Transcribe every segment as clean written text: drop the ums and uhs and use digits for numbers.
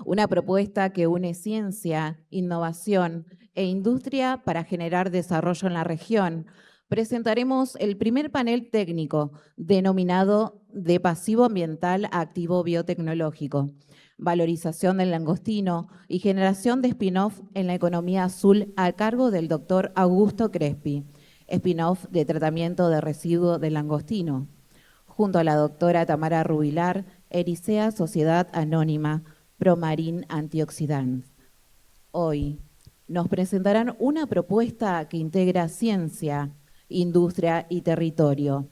una propuesta que une ciencia, innovación e industria para generar desarrollo en la región. Presentaremos el primer panel técnico denominado de pasivo ambiental a activo biotecnológico, valorización del langostino y generación de spin-off en la economía azul a cargo del doctor Augusto Crespi, spin-off de tratamiento de residuo del langostino, junto a la doctora Tamara Rubilar, Ericea Sociedad Anónima, Promarin Antioxidants. Hoy nos presentarán una propuesta que integra ciencia, industria y territorio,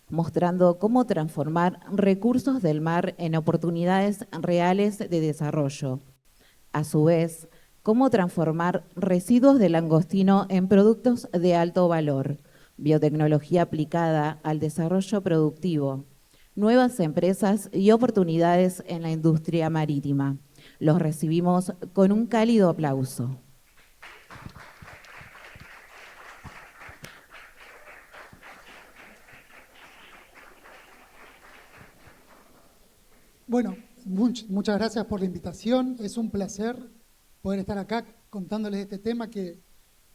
mostrando cómo transformar recursos del mar en oportunidades reales de desarrollo. A su vez, cómo transformar residuos de langostino en productos de alto valor, biotecnología aplicada al desarrollo productivo, nuevas empresas y oportunidades en la industria marítima. Los recibimos con un cálido aplauso. Bueno, muchas gracias por la invitación. Es un placer poder estar acá contándoles este tema que,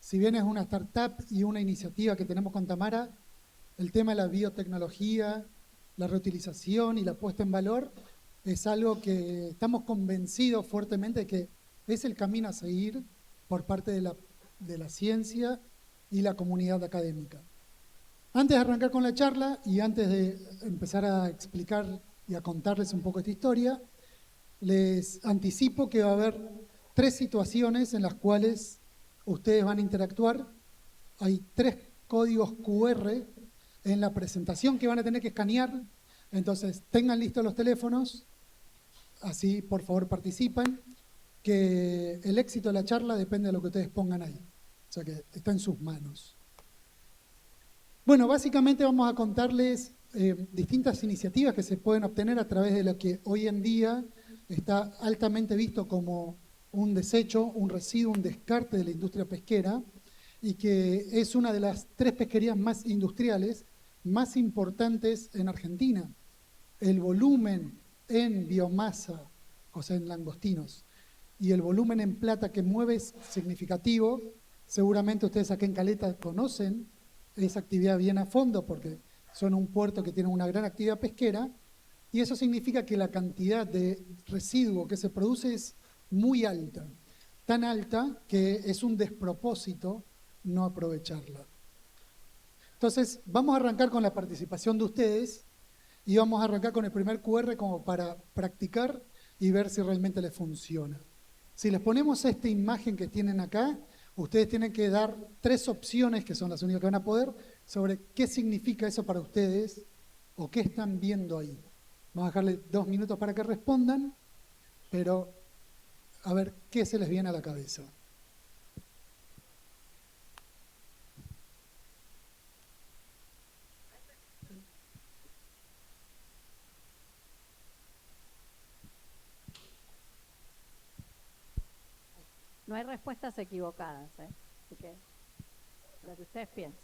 si bien es una startup y una iniciativa que tenemos con Tamara, el tema de la biotecnología, la reutilización y la puesta en valor es algo que estamos convencidos fuertemente de que es el camino a seguir por parte de la ciencia y la comunidad académica. Antes de arrancar con la charla y antes de empezar a explicar y a contarles un poco esta historia, les anticipo que va a haber 3 situaciones en las cuales ustedes van a interactuar. Hay 3 códigos QR en la presentación que van a tener que escanear. Entonces, tengan listos los teléfonos, así por favor participen, que el éxito de la charla depende de lo que ustedes pongan ahí. O sea que está en sus manos. Bueno, básicamente vamos a contarles distintas iniciativas que se pueden obtener a través de lo que hoy en día está altamente visto como un desecho, un residuo, un descarte de la industria pesquera, y que es una de las 3 pesquerías más industriales más importantes en Argentina. El volumen en biomasa, o sea, en langostinos, y el volumen en plata que mueve es significativo. Seguramente ustedes acá en Caleta conocen esa actividad bien a fondo porque son un puerto que tiene una gran actividad pesquera, y eso significa que la cantidad de residuo que se produce es muy alta, tan alta que es un despropósito no aprovecharla. Entonces, vamos a arrancar con la participación de ustedes y vamos a arrancar con el primer QR como para practicar y ver si realmente les funciona. Si les ponemos esta imagen que tienen acá, ustedes tienen que dar 3 opciones, que son las únicas que van a poder, sobre qué significa eso para ustedes o qué están viendo ahí. Vamos a dejarle 2 minutos para que respondan, pero a ver qué se les viene a la cabeza. No hay respuestas equivocadas, así que lo que ustedes piensen.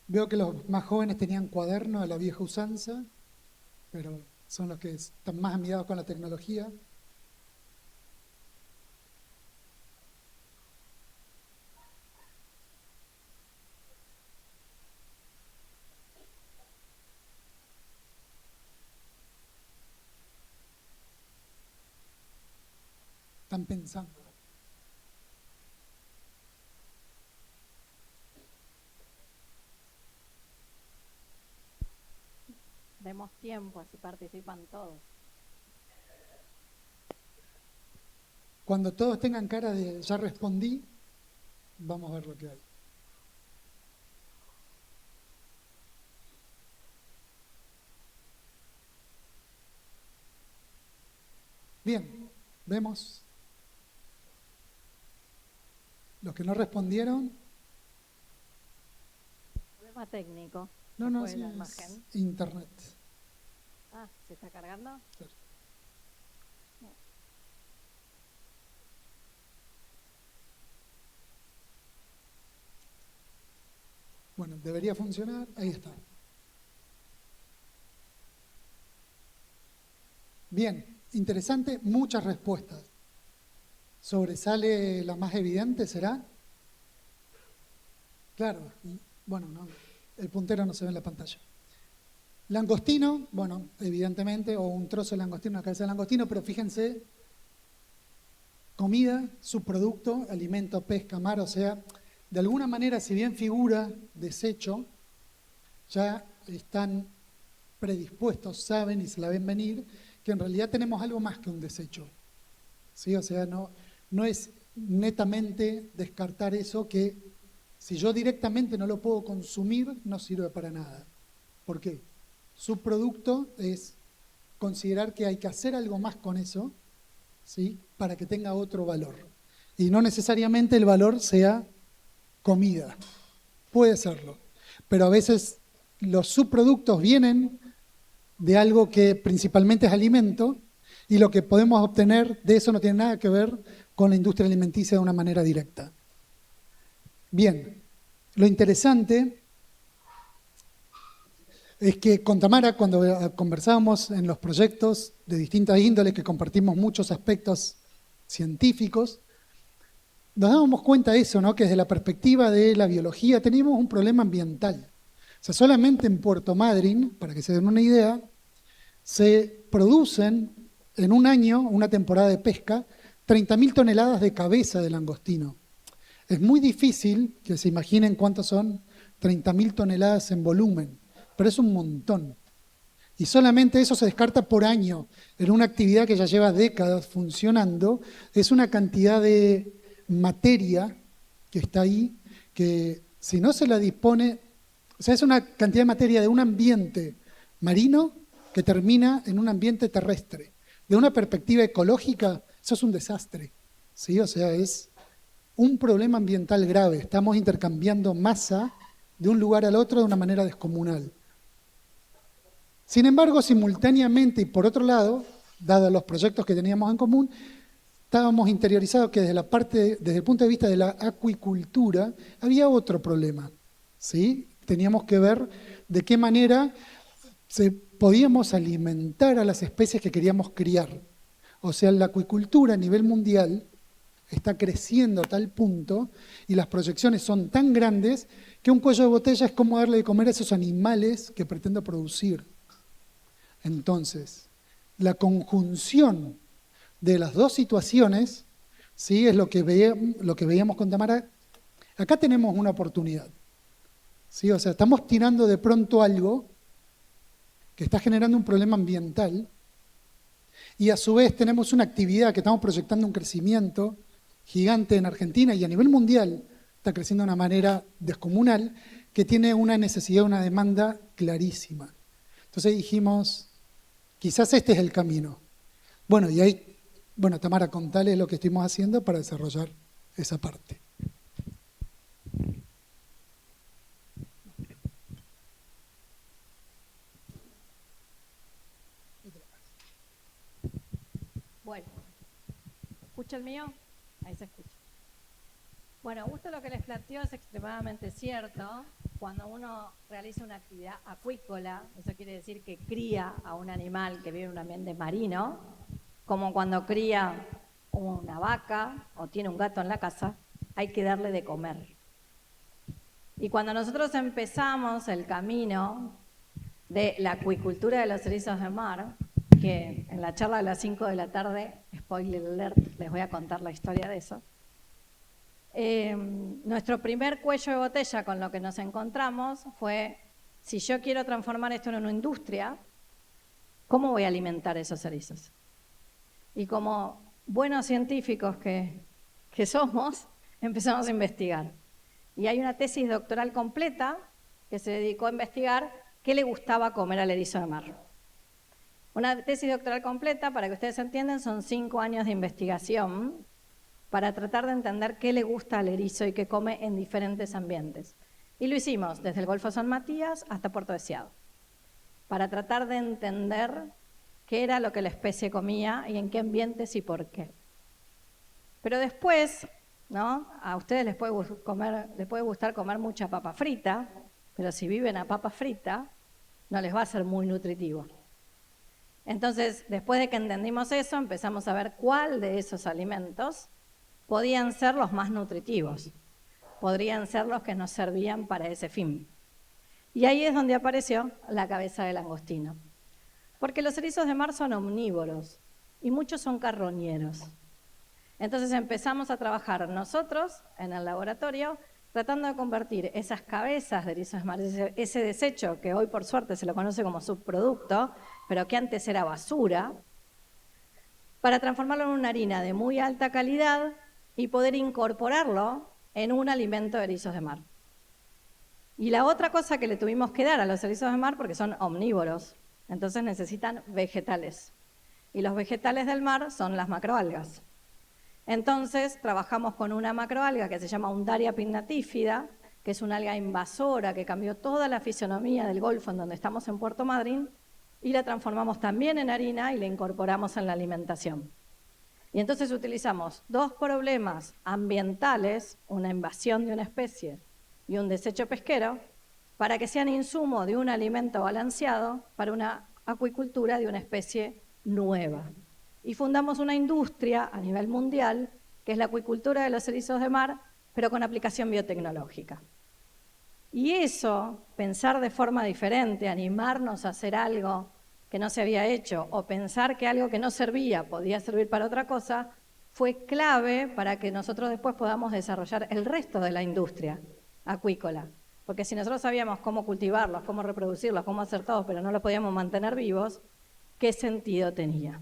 Veo que los más jóvenes tenían cuadernos a la vieja usanza, pero son los que están más amigados con la tecnología. Están pensando. Demos tiempo, así participan todos. Cuando todos tengan cara de ya respondí, vamos a ver lo que hay. Bien, vemos. Los que no respondieron. Problema técnico. No, Sí, sí, la es imagen. internet. Ah, ¿se está cargando? Claro. Bueno, debería funcionar. Ahí está. Bien, interesante, muchas respuestas. ¿Sobresale la más evidente, será? Claro, bueno, no, el puntero no se ve en la pantalla. Langostino, bueno, evidentemente, o un trozo de langostino, una cabeza de langostino, pero fíjense, comida, subproducto, alimento, pesca, mar, o sea, de alguna manera, si bien figura desecho, ya están predispuestos, saben y se la ven venir, que en realidad tenemos algo más que un desecho. ¿Sí? O sea, no es netamente descartar eso que si yo directamente no lo puedo consumir, no sirve para nada. ¿Por qué? Subproducto es considerar que hay que hacer algo más con eso, ¿sí? Para que tenga otro valor. Y no necesariamente el valor sea comida. Puede serlo. Pero a veces los subproductos vienen de algo que principalmente es alimento y lo que podemos obtener de eso no tiene nada que ver con la industria alimenticia de una manera directa. Bien, lo interesante es que con Tamara, cuando conversábamos en los proyectos de distintas índoles, que compartimos muchos aspectos científicos, nos dábamos cuenta de eso, ¿no? Que desde la perspectiva de la biología teníamos un problema ambiental. O sea, solamente en Puerto Madryn, para que se den una idea, se producen en un año, una temporada de pesca, 30.000 toneladas de cabeza de langostino. Es muy difícil que se imaginen cuántos son 30.000 toneladas en volumen, pero es un montón. Y solamente eso se descarta por año en una actividad que ya lleva décadas funcionando. Es una cantidad de materia que está ahí, que si no se la dispone, o sea, es una cantidad de materia de un ambiente marino que termina en un ambiente terrestre. De una perspectiva ecológica, eso es un desastre, ¿sí? O sea, es un problema ambiental grave. Estamos intercambiando masa de un lugar al otro de una manera descomunal. Sin embargo, simultáneamente y por otro lado, dados los proyectos que teníamos en común, estábamos interiorizados que desde el punto de vista de la acuicultura había otro problema, ¿sí? Teníamos que ver de qué manera podíamos alimentar a las especies que queríamos criar. O sea, la acuicultura a nivel mundial está creciendo a tal punto y las proyecciones son tan grandes que un cuello de botella es como darle de comer a esos animales que pretendo producir. Entonces, la conjunción de las dos situaciones, ¿sí? Es lo que veíamos con Tamara. Acá tenemos una oportunidad, ¿sí? O sea, estamos tirando de pronto algo que está generando un problema ambiental y a su vez tenemos una actividad que estamos proyectando un crecimiento gigante en Argentina y a nivel mundial está creciendo de una manera descomunal que tiene una necesidad, una demanda clarísima. Entonces dijimos, quizás este es el camino. Bueno, y ahí, Tamara, contale lo que estuvimos haciendo para desarrollar esa parte. Bueno, ¿escucha el mío? Ahí se escucha. Bueno, justo lo que les planteo es extremadamente cierto. Cuando uno realiza una actividad acuícola, eso quiere decir que cría a un animal que vive en un ambiente marino, como cuando cría una vaca o tiene un gato en la casa, hay que darle de comer. Y cuando nosotros empezamos el camino de la acuicultura de los erizos de mar, que en la charla de las 5 de la tarde, spoiler alert, les voy a contar la historia de eso. Nuestro primer cuello de botella con lo que nos encontramos fue, si yo quiero transformar esto en una industria, ¿cómo voy a alimentar esos erizos? Y como buenos científicos que somos, empezamos a investigar. Y hay una tesis doctoral completa que se dedicó a investigar qué le gustaba comer al erizo de mar. Una tesis doctoral completa, para que ustedes entiendan, son 5 años de investigación para tratar de entender qué le gusta al erizo y qué come en diferentes ambientes. Y lo hicimos desde el Golfo San Matías hasta Puerto Deseado, para tratar de entender qué era lo que la especie comía y en qué ambientes y por qué. Pero después ¿no? A ustedes les puede gustar comer mucha papa frita, pero si viven a papa frita, no les va a ser muy nutritivo. Entonces, después de que entendimos eso, empezamos a ver cuál de esos alimentos podían ser los más nutritivos, podrían ser los que nos servían para ese fin. Y ahí es donde apareció la cabeza de langostino. Porque los erizos de mar son omnívoros y muchos son carroñeros. Entonces empezamos a trabajar nosotros en el laboratorio tratando de convertir esas cabezas de erizos de mar, ese desecho que hoy por suerte se lo conoce como subproducto, pero que antes era basura, para transformarlo en una harina de muy alta calidad y poder incorporarlo en un alimento de erizos de mar. Y la otra cosa que le tuvimos que dar a los erizos de mar, porque son omnívoros, entonces necesitan vegetales. Y los vegetales del mar son las macroalgas. Entonces trabajamos con una macroalga que se llama Undaria pinnatifida, que es una alga invasora que cambió toda la fisonomía del Golfo en donde estamos en Puerto Madryn, y la transformamos también en harina y la incorporamos en la alimentación. Y entonces utilizamos dos problemas ambientales, una invasión de una especie y un desecho pesquero, para que sean insumo de un alimento balanceado para una acuicultura de una especie nueva. Y fundamos una industria a nivel mundial, que es la acuicultura de los erizos de mar, pero con aplicación biotecnológica. Y eso, pensar de forma diferente, animarnos a hacer algo que no se había hecho, o pensar que algo que no servía podía servir para otra cosa, fue clave para que nosotros después podamos desarrollar el resto de la industria acuícola. Porque si nosotros sabíamos cómo cultivarlos, cómo reproducirlos, cómo hacer todo, pero no los podíamos mantener vivos, ¿qué sentido tenía?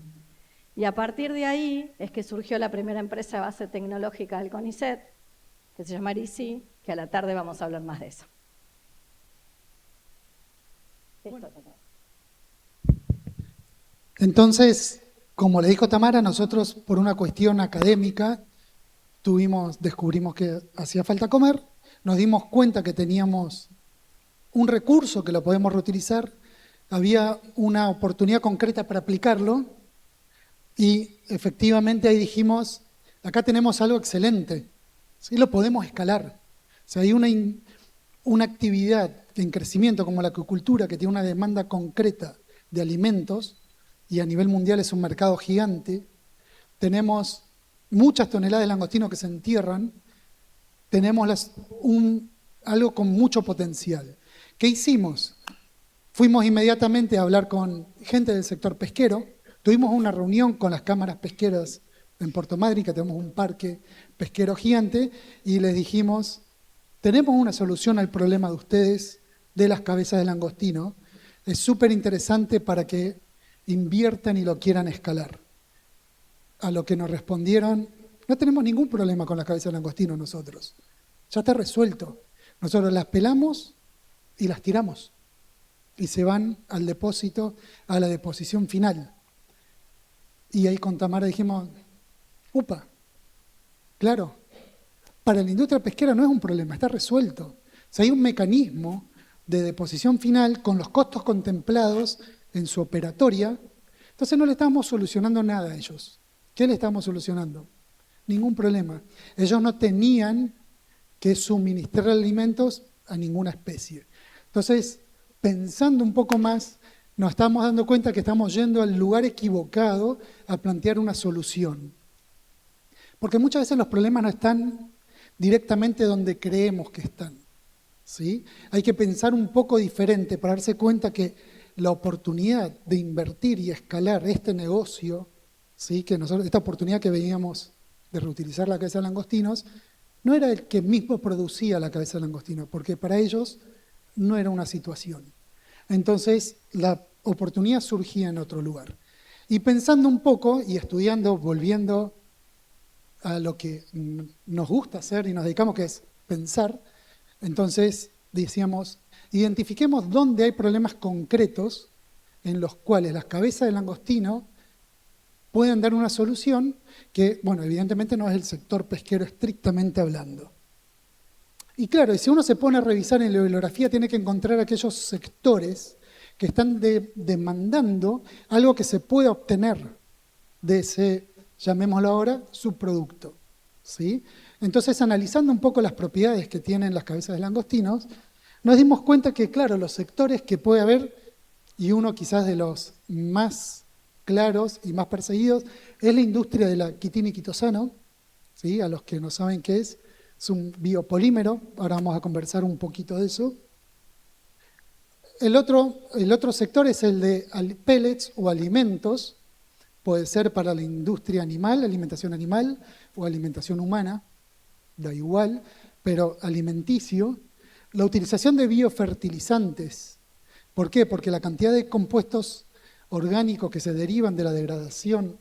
Y a partir de ahí es que surgió la primera empresa de base tecnológica del CONICET, que se llama RICI, que a la tarde vamos a hablar más de eso. Bueno. Entonces, como le dijo Tamara, nosotros por una cuestión académica descubrimos que hacía falta comer, nos dimos cuenta que teníamos un recurso que lo podemos reutilizar, había una oportunidad concreta para aplicarlo y efectivamente ahí dijimos, acá tenemos algo excelente, ¿sí? Lo podemos escalar. O sea, hay una actividad en crecimiento como la acuicultura que tiene una demanda concreta de alimentos y a nivel mundial es un mercado gigante. Tenemos muchas toneladas de langostinos que se entierran, tenemos algo con mucho potencial. ¿Qué hicimos? Fuimos inmediatamente a hablar con gente del sector pesquero, tuvimos una reunión con las cámaras pesqueras en Puerto Madryn, que tenemos un parque pesquero gigante, y les dijimos, tenemos una solución al problema de ustedes de las cabezas de langostino, es súper interesante para que inviertan y lo quieran escalar. A lo que nos respondieron, no tenemos ningún problema con las cabezas de langostino nosotros, ya está resuelto. Nosotros las pelamos y las tiramos y se van al depósito, a la deposición final. Y ahí con Tamara dijimos, upa, claro, para la industria pesquera no es un problema, está resuelto. O sea, hay un mecanismo de deposición final con los costos contemplados en su operatoria, entonces no le estamos solucionando nada a ellos. ¿Qué le estamos solucionando? Ningún problema. Ellos no tenían que suministrar alimentos a ninguna especie. Entonces, pensando un poco más, nos estamos dando cuenta que estamos yendo al lugar equivocado a plantear una solución. Porque muchas veces los problemas no están directamente donde creemos que están, ¿sí? Hay que pensar un poco diferente para darse cuenta que la oportunidad de invertir y escalar este negocio, ¿sí? Esta oportunidad que veíamos de reutilizar la cabeza de langostinos, no era el que mismo producía la cabeza de langostino, porque para ellos no era una situación. Entonces, la oportunidad surgía en otro lugar. Y pensando un poco y estudiando, volviendo a lo que nos gusta hacer y nos dedicamos, que es pensar, entonces decíamos, identifiquemos dónde hay problemas concretos en los cuales las cabezas de langostino pueden dar una solución que, bueno, evidentemente no es el sector pesquero estrictamente hablando. Y claro, si uno se pone a revisar en la bibliografía, tiene que encontrar aquellos sectores que están demandando algo que se pueda obtener de ese, llamémoslo ahora, subproducto, ¿sí? Entonces, analizando un poco las propiedades que tienen las cabezas de langostinos, nos dimos cuenta que, claro, los sectores que puede haber, y uno quizás de los más claros y más perseguidos, es la industria de la quitina y quitosano, ¿sí? A los que no saben qué es un biopolímero, ahora vamos a conversar un poquito de eso. El otro sector es el de pellets o alimentos, puede ser para la industria animal, alimentación animal o alimentación humana, da igual, pero alimenticio. La utilización de biofertilizantes. ¿Por qué? Porque la cantidad de compuestos orgánicos que se derivan de la degradación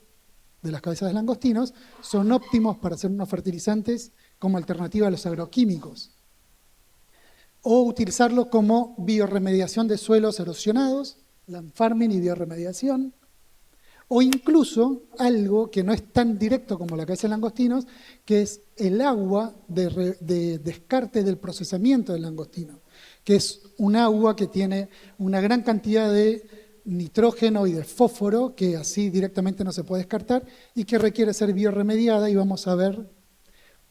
de las cabezas de langostinos son óptimos para hacer unos fertilizantes como alternativa a los agroquímicos. O utilizarlo como bioremediación de suelos erosionados, land farming y bioremediación. O incluso algo que no es tan directo como la cabeza de langostinos, que es el agua de descarte del procesamiento del langostino, que es un agua que tiene una gran cantidad de nitrógeno y de fósforo, que así directamente no se puede descartar, y que requiere ser bioremediada, y vamos a ver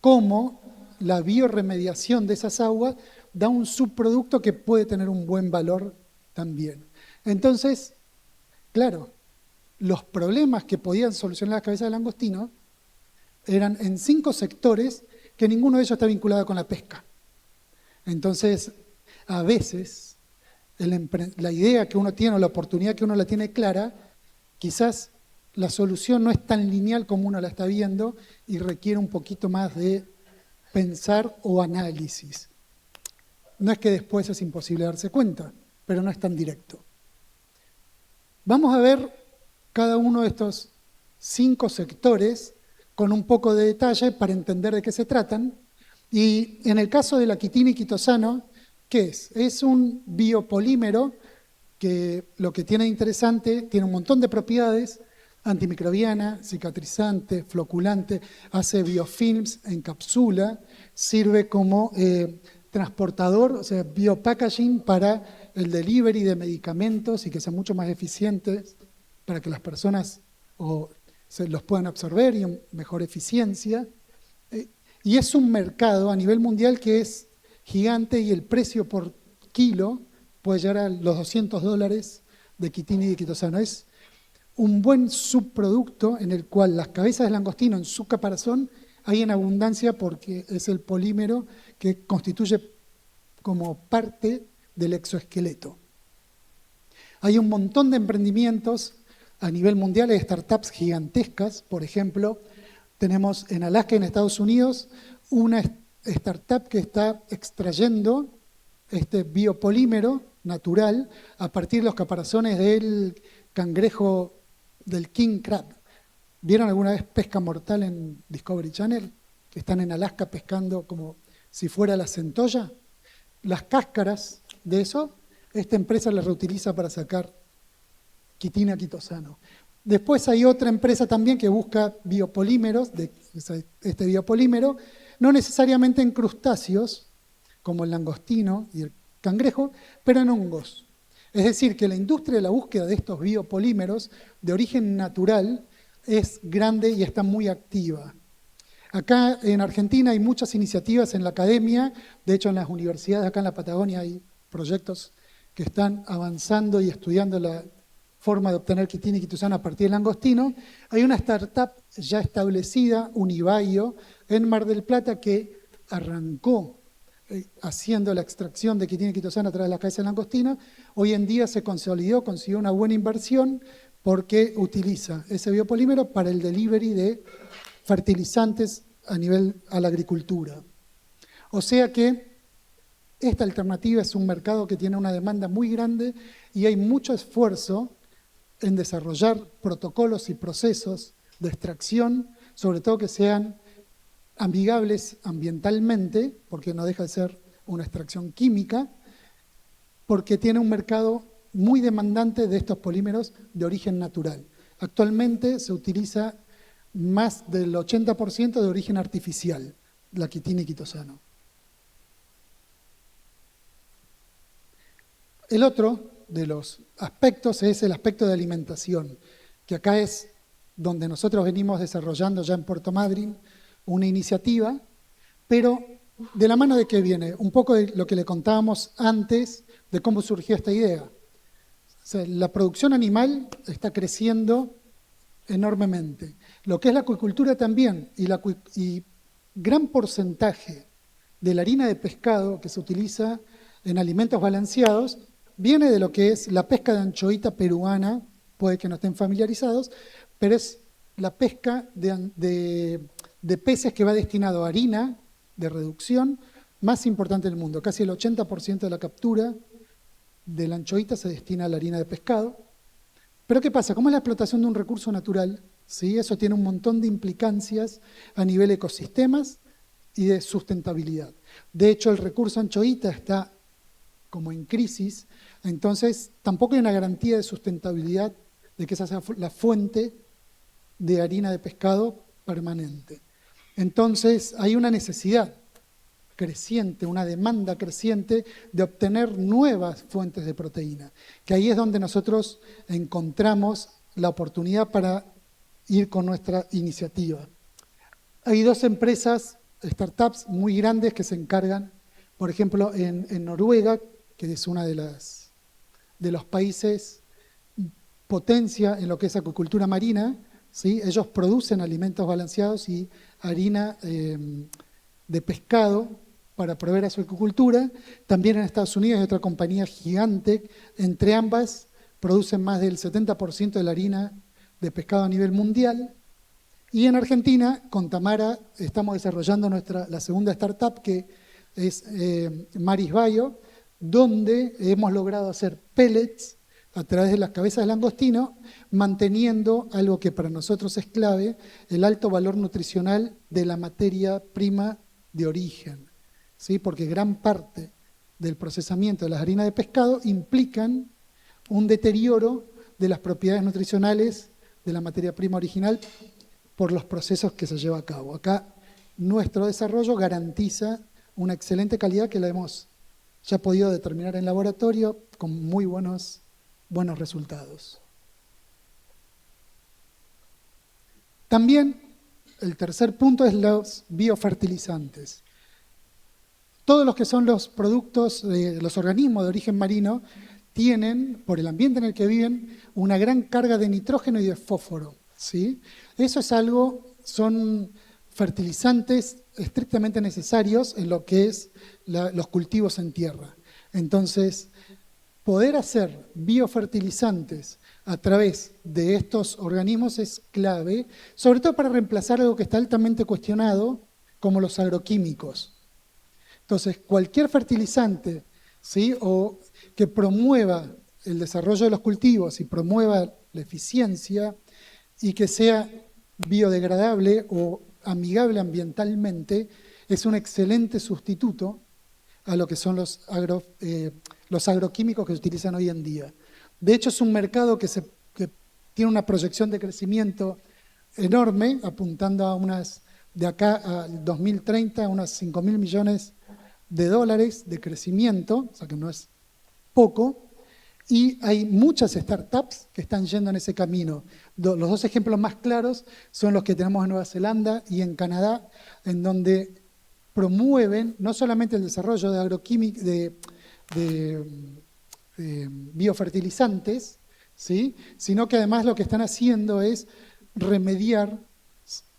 cómo la bioremediación de esas aguas da un subproducto que puede tener un buen valor también. Entonces, claro, los problemas que podían solucionar las cabezas de langostino eran en 5 sectores que ninguno de ellos está vinculado con la pesca. Entonces, a veces, la idea que uno tiene o la oportunidad que uno la tiene clara, quizás la solución no es tan lineal como uno la está viendo y requiere un poquito más de pensar o análisis. No es que después es imposible darse cuenta, pero no es tan directo. Vamos a ver cada uno de estos 5 sectores con un poco de detalle para entender de qué se tratan. Y en el caso de la quitina y quitosano, ¿qué es? Es un biopolímero que lo que tiene de interesante, tiene un montón de propiedades, antimicrobiana, cicatrizante, floculante, hace biofilms, encapsula, sirve como transportador, o sea, biopackaging para el delivery de medicamentos y que sean mucho más eficientes para que las personas se los puedan absorber y con mejor eficiencia. Y es un mercado a nivel mundial que es gigante y el precio por kilo puede llegar a los $200 de quitina y de quitosano. Es un buen subproducto en el cual las cabezas de langostino en su caparazón hay en abundancia porque es el polímero que constituye como parte del exoesqueleto. Hay un montón de emprendimientos a nivel mundial, hay startups gigantescas. Por ejemplo, tenemos en Alaska, en Estados Unidos, una startup que está extrayendo este biopolímero natural a partir de los caparazones del cangrejo del king crab. ¿Vieron alguna vez Pesca Mortal en Discovery Channel? Que están en Alaska pescando como si fuera la centolla. Las cáscaras de eso, esta empresa las reutiliza para sacar quitina quitosano. Después hay otra empresa también que busca biopolímeros, este biopolímero, no necesariamente en crustáceos, como el langostino y el cangrejo, pero en hongos. Es decir, que la industria de la búsqueda de estos biopolímeros de origen natural es grande y está muy activa. Acá en Argentina hay muchas iniciativas en la academia, de hecho en las universidades acá en la Patagonia hay proyectos que están avanzando y estudiando la forma de obtener quitina y quitosano a partir del langostino. Hay una startup ya establecida, Unibayo, en Mar del Plata que arrancó haciendo la extracción de quitina y quitosano a través de la cabeza del langostino. Hoy en día se consolidó, consiguió una buena inversión porque utiliza ese biopolímero para el delivery de fertilizantes a la agricultura. O sea que esta alternativa es un mercado que tiene una demanda muy grande y hay mucho esfuerzo en desarrollar protocolos y procesos de extracción, sobre todo que sean amigables ambientalmente, porque no deja de ser una extracción química, porque tiene un mercado muy demandante de estos polímeros de origen natural. Actualmente se utiliza más del 80% de origen artificial, la quitina y quitosano. El otro de los aspectos es el aspecto de alimentación, que acá es donde nosotros venimos desarrollando ya en Puerto Madryn una iniciativa Pero de la mano de qué viene, un poco de lo que le contábamos antes de cómo surgió esta idea. O sea, la producción animal está creciendo enormemente. Lo que es la acuicultura también, y gran porcentaje de la harina de pescado que se utiliza en alimentos balanceados viene de lo que es la pesca de anchoita peruana, puede que no estén familiarizados, pero es la pesca de peces que va destinado a harina de reducción más importante del mundo. Casi el 80% de la captura de la anchoita se destina a la harina de pescado. Pero ¿qué pasa? Como es la explotación de un recurso natural, ¿sí? Eso tiene un montón de implicancias a nivel ecosistemas y de sustentabilidad. De hecho, el recurso anchoita está como en crisis, entonces tampoco hay una garantía de sustentabilidad de que esa sea la fuente de harina de pescado permanente. Entonces hay una necesidad creciente, una demanda creciente de obtener nuevas fuentes de proteína, que ahí es donde nosotros encontramos la oportunidad para ir con nuestra iniciativa. Hay 2 empresas, startups muy grandes que se encargan, por ejemplo, en Noruega, que es uno de los países potencia en lo que es acuicultura marina, ¿sí? Ellos producen alimentos balanceados y harina de pescado para proveer a su acuicultura. También en Estados Unidos hay otra compañía gigante, entre ambas producen más del 70% de la harina de pescado a nivel mundial. Y en Argentina, con Tamara, estamos desarrollando la segunda startup, que es Maris Bio, donde hemos logrado hacer pellets a través de las cabezas de langostino, manteniendo algo que para nosotros es clave, el alto valor nutricional de la materia prima de origen, ¿sí? Porque gran parte del procesamiento de las harinas de pescado implican un deterioro de las propiedades nutricionales de la materia prima original por los procesos que se lleva a cabo. Acá nuestro desarrollo garantiza una excelente calidad que la hemos ya podido determinar en laboratorio con muy buenos resultados. También el tercer punto es los biofertilizantes. Todos los que son los productos, los organismos de origen marino, tienen, por el ambiente en el que viven, una gran carga de nitrógeno y de fósforo, ¿sí? Eso es son fertilizantes estrictamente necesarios en lo que es los cultivos en tierra. Entonces, poder hacer biofertilizantes a través de estos organismos es clave, sobre todo para reemplazar algo que está altamente cuestionado, como los agroquímicos. Entonces, cualquier fertilizante, ¿sí? O que promueva el desarrollo de los cultivos y promueva la eficiencia y que sea biodegradable o amigable ambientalmente, es un excelente sustituto a lo que son los agroquímicos que se utilizan hoy en día. De hecho, es un mercado que tiene una proyección de crecimiento enorme, apuntando a de acá al 2030 a unos $5.000 millones de crecimiento, o sea que no es poco, y hay muchas startups que están yendo en ese camino. Los 2 ejemplos más claros son los que tenemos en Nueva Zelanda y en Canadá, en donde promueven no solamente el desarrollo de agroquímicos, de biofertilizantes, ¿sí? Sino que además lo que están haciendo es remediar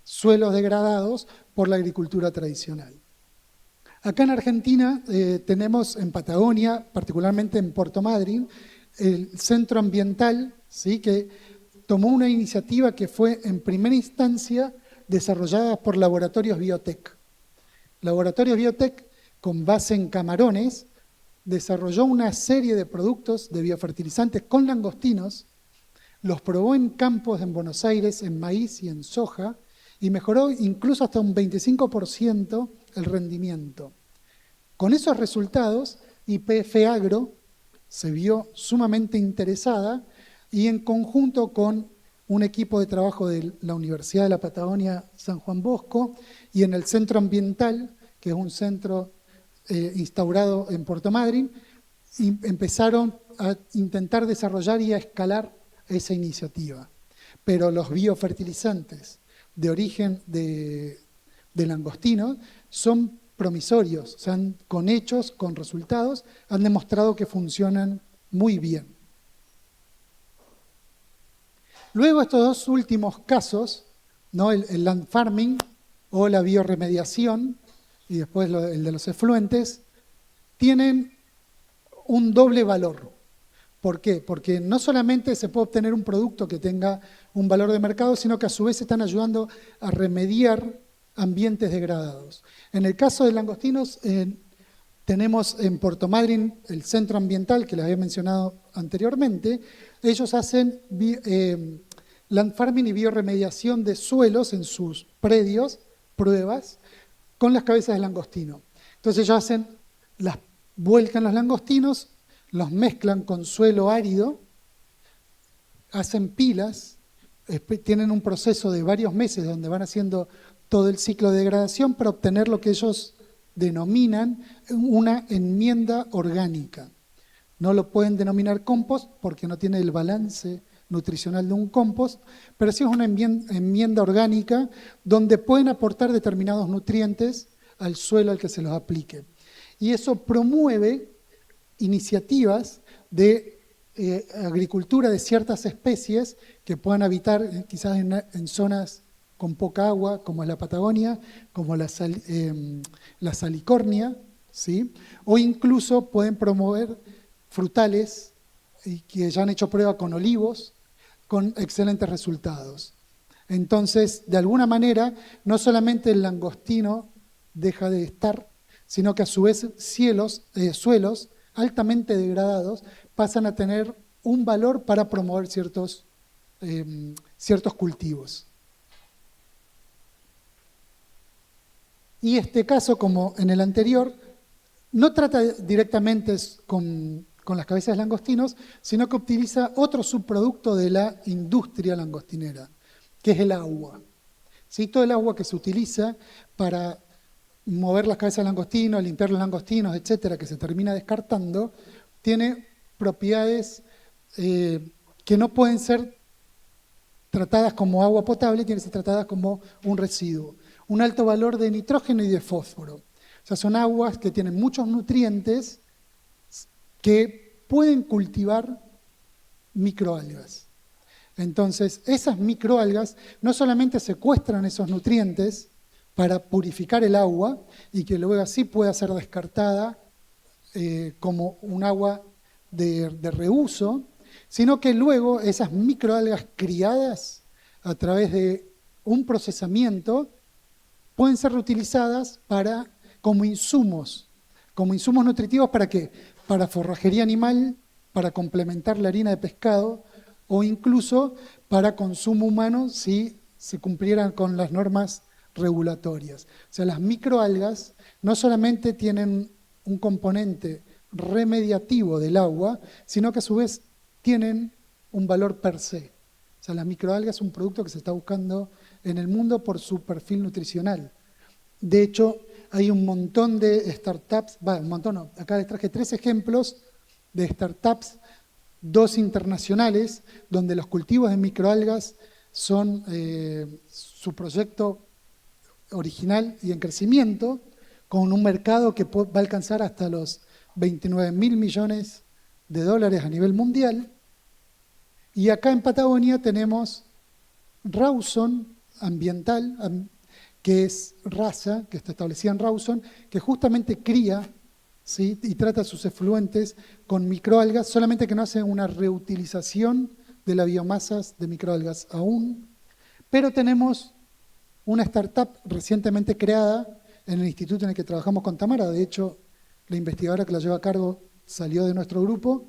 suelos degradados por la agricultura tradicional. Acá en Argentina tenemos en Patagonia, particularmente en Puerto Madryn, el Centro Ambiental, ¿sí? Que tomó una iniciativa que fue en primera instancia desarrollada por Laboratorios Biotech. Laboratorios Biotech, con base en camarones, desarrolló una serie de productos de biofertilizantes con langostinos, los probó en campos en Buenos Aires, en maíz y en soja, y mejoró incluso hasta un 25% el rendimiento. Con esos resultados, YPF Agro se vio sumamente interesada y en conjunto con un equipo de trabajo de la Universidad de la Patagonia San Juan Bosco y en el Centro Ambiental, que es un centro instaurado en Puerto Madryn, empezaron a intentar desarrollar y a escalar esa iniciativa. Pero los biofertilizantes de origen de langostino son promisorios, o sea, con hechos, con resultados, han demostrado que funcionan muy bien. Luego estos dos últimos casos, ¿no? El land farming o la bioremediación, y después el de los efluentes, tienen un doble valor. ¿Por qué? Porque no solamente se puede obtener un producto que tenga un valor de mercado, sino que a su vez están ayudando a remediar ambientes degradados. En el caso de langostinos, tenemos en Puerto Madryn el centro ambiental que les había mencionado anteriormente. Ellos hacen land farming y bioremediación de suelos en sus predios, pruebas, con las cabezas de langostino. Entonces ellos vuelcan los langostinos, los mezclan con suelo árido, hacen pilas, tienen un proceso de varios meses donde van haciendo todo el ciclo de degradación para obtener lo que ellos denominan una enmienda orgánica. No lo pueden denominar compost porque no tiene el balance nutricional de un compost, pero sí es una enmienda orgánica donde pueden aportar determinados nutrientes al suelo al que se los aplique. Y eso promueve iniciativas de agricultura de ciertas especies que puedan habitar quizás en zonas con poca agua, como es la Patagonia, como la salicornia, ¿sí? O incluso pueden promover frutales que ya han hecho prueba con olivos, con excelentes resultados. Entonces, de alguna manera, no solamente el langostino deja de estar, sino que a su vez suelos altamente degradados pasan a tener un valor para promover ciertos cultivos. Y este caso, como en el anterior, no trata directamente con las cabezas de langostinos, sino que utiliza otro subproducto de la industria langostinera, que es el agua. ¿Sí? Todo el agua que se utiliza para mover las cabezas de langostinos, limpiar los langostinos, etcétera, que se termina descartando, tiene propiedades que no pueden ser tratadas como agua potable, tienen que ser tratadas como un residuo. Un alto valor de nitrógeno y de fósforo. O sea, son aguas que tienen muchos nutrientes que pueden cultivar microalgas. Entonces, esas microalgas no solamente secuestran esos nutrientes para purificar el agua y que luego así pueda ser descartada como un agua de reuso, sino que luego esas microalgas criadas a través de un procesamiento pueden ser reutilizadas como insumos nutritivos. ¿Para qué? Para forrajería animal, para complementar la harina de pescado o incluso para consumo humano si se cumplieran con las normas regulatorias. O sea, las microalgas no solamente tienen un componente remediativo del agua, sino que a su vez tienen un valor per se. O sea, las microalgas es un producto que se está buscando en el mundo por su perfil nutricional. De hecho, hay un montón de startups, acá les traje 3 ejemplos de startups, 2 internacionales, donde los cultivos de microalgas son su proyecto original y en crecimiento, con un mercado que va a alcanzar hasta los 29.000 millones de dólares a nivel mundial. Y acá en Patagonia tenemos Rawson Ambiental, que es raza, que está establecida en Rawson, que justamente cría, ¿sí? Y trata sus efluentes con microalgas, solamente que no hace una reutilización de las biomasas de microalgas aún. Pero tenemos una startup recientemente creada en el instituto en el que trabajamos con Tamara. De hecho, la investigadora que la lleva a cargo salió de nuestro grupo,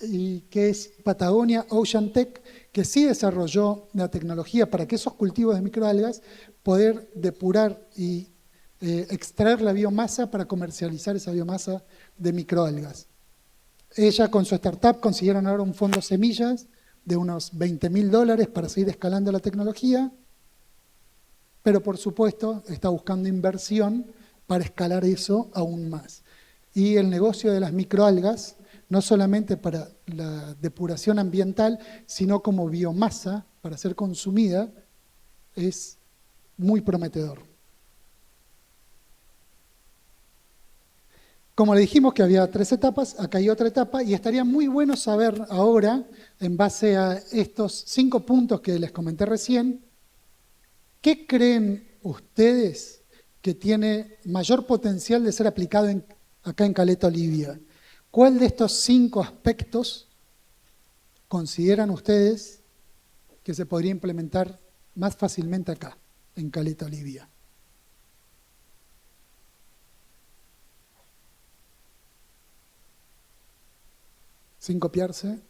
y que es Patagonia Ocean Tech, que sí desarrolló la tecnología para que esos cultivos de microalgas poder depurar y extraer la biomasa para comercializar esa biomasa de microalgas. Ella con su startup consiguieron ahora un fondo semillas de unos $20.000 para seguir escalando la tecnología, pero por supuesto está buscando inversión para escalar eso aún más. Y el negocio de las microalgas, no solamente para la depuración ambiental, sino como biomasa para ser consumida, es muy prometedor. Como le dijimos que había 3 etapas, acá hay otra etapa y estaría muy bueno saber ahora, en base a estos 5 puntos que les comenté recién, ¿qué creen ustedes que tiene mayor potencial de ser aplicado acá en Caleta Olivia? ¿Cuál de estos 5 aspectos consideran ustedes que se podría implementar más fácilmente acá, en Caleta Olivia? Sin copiarse.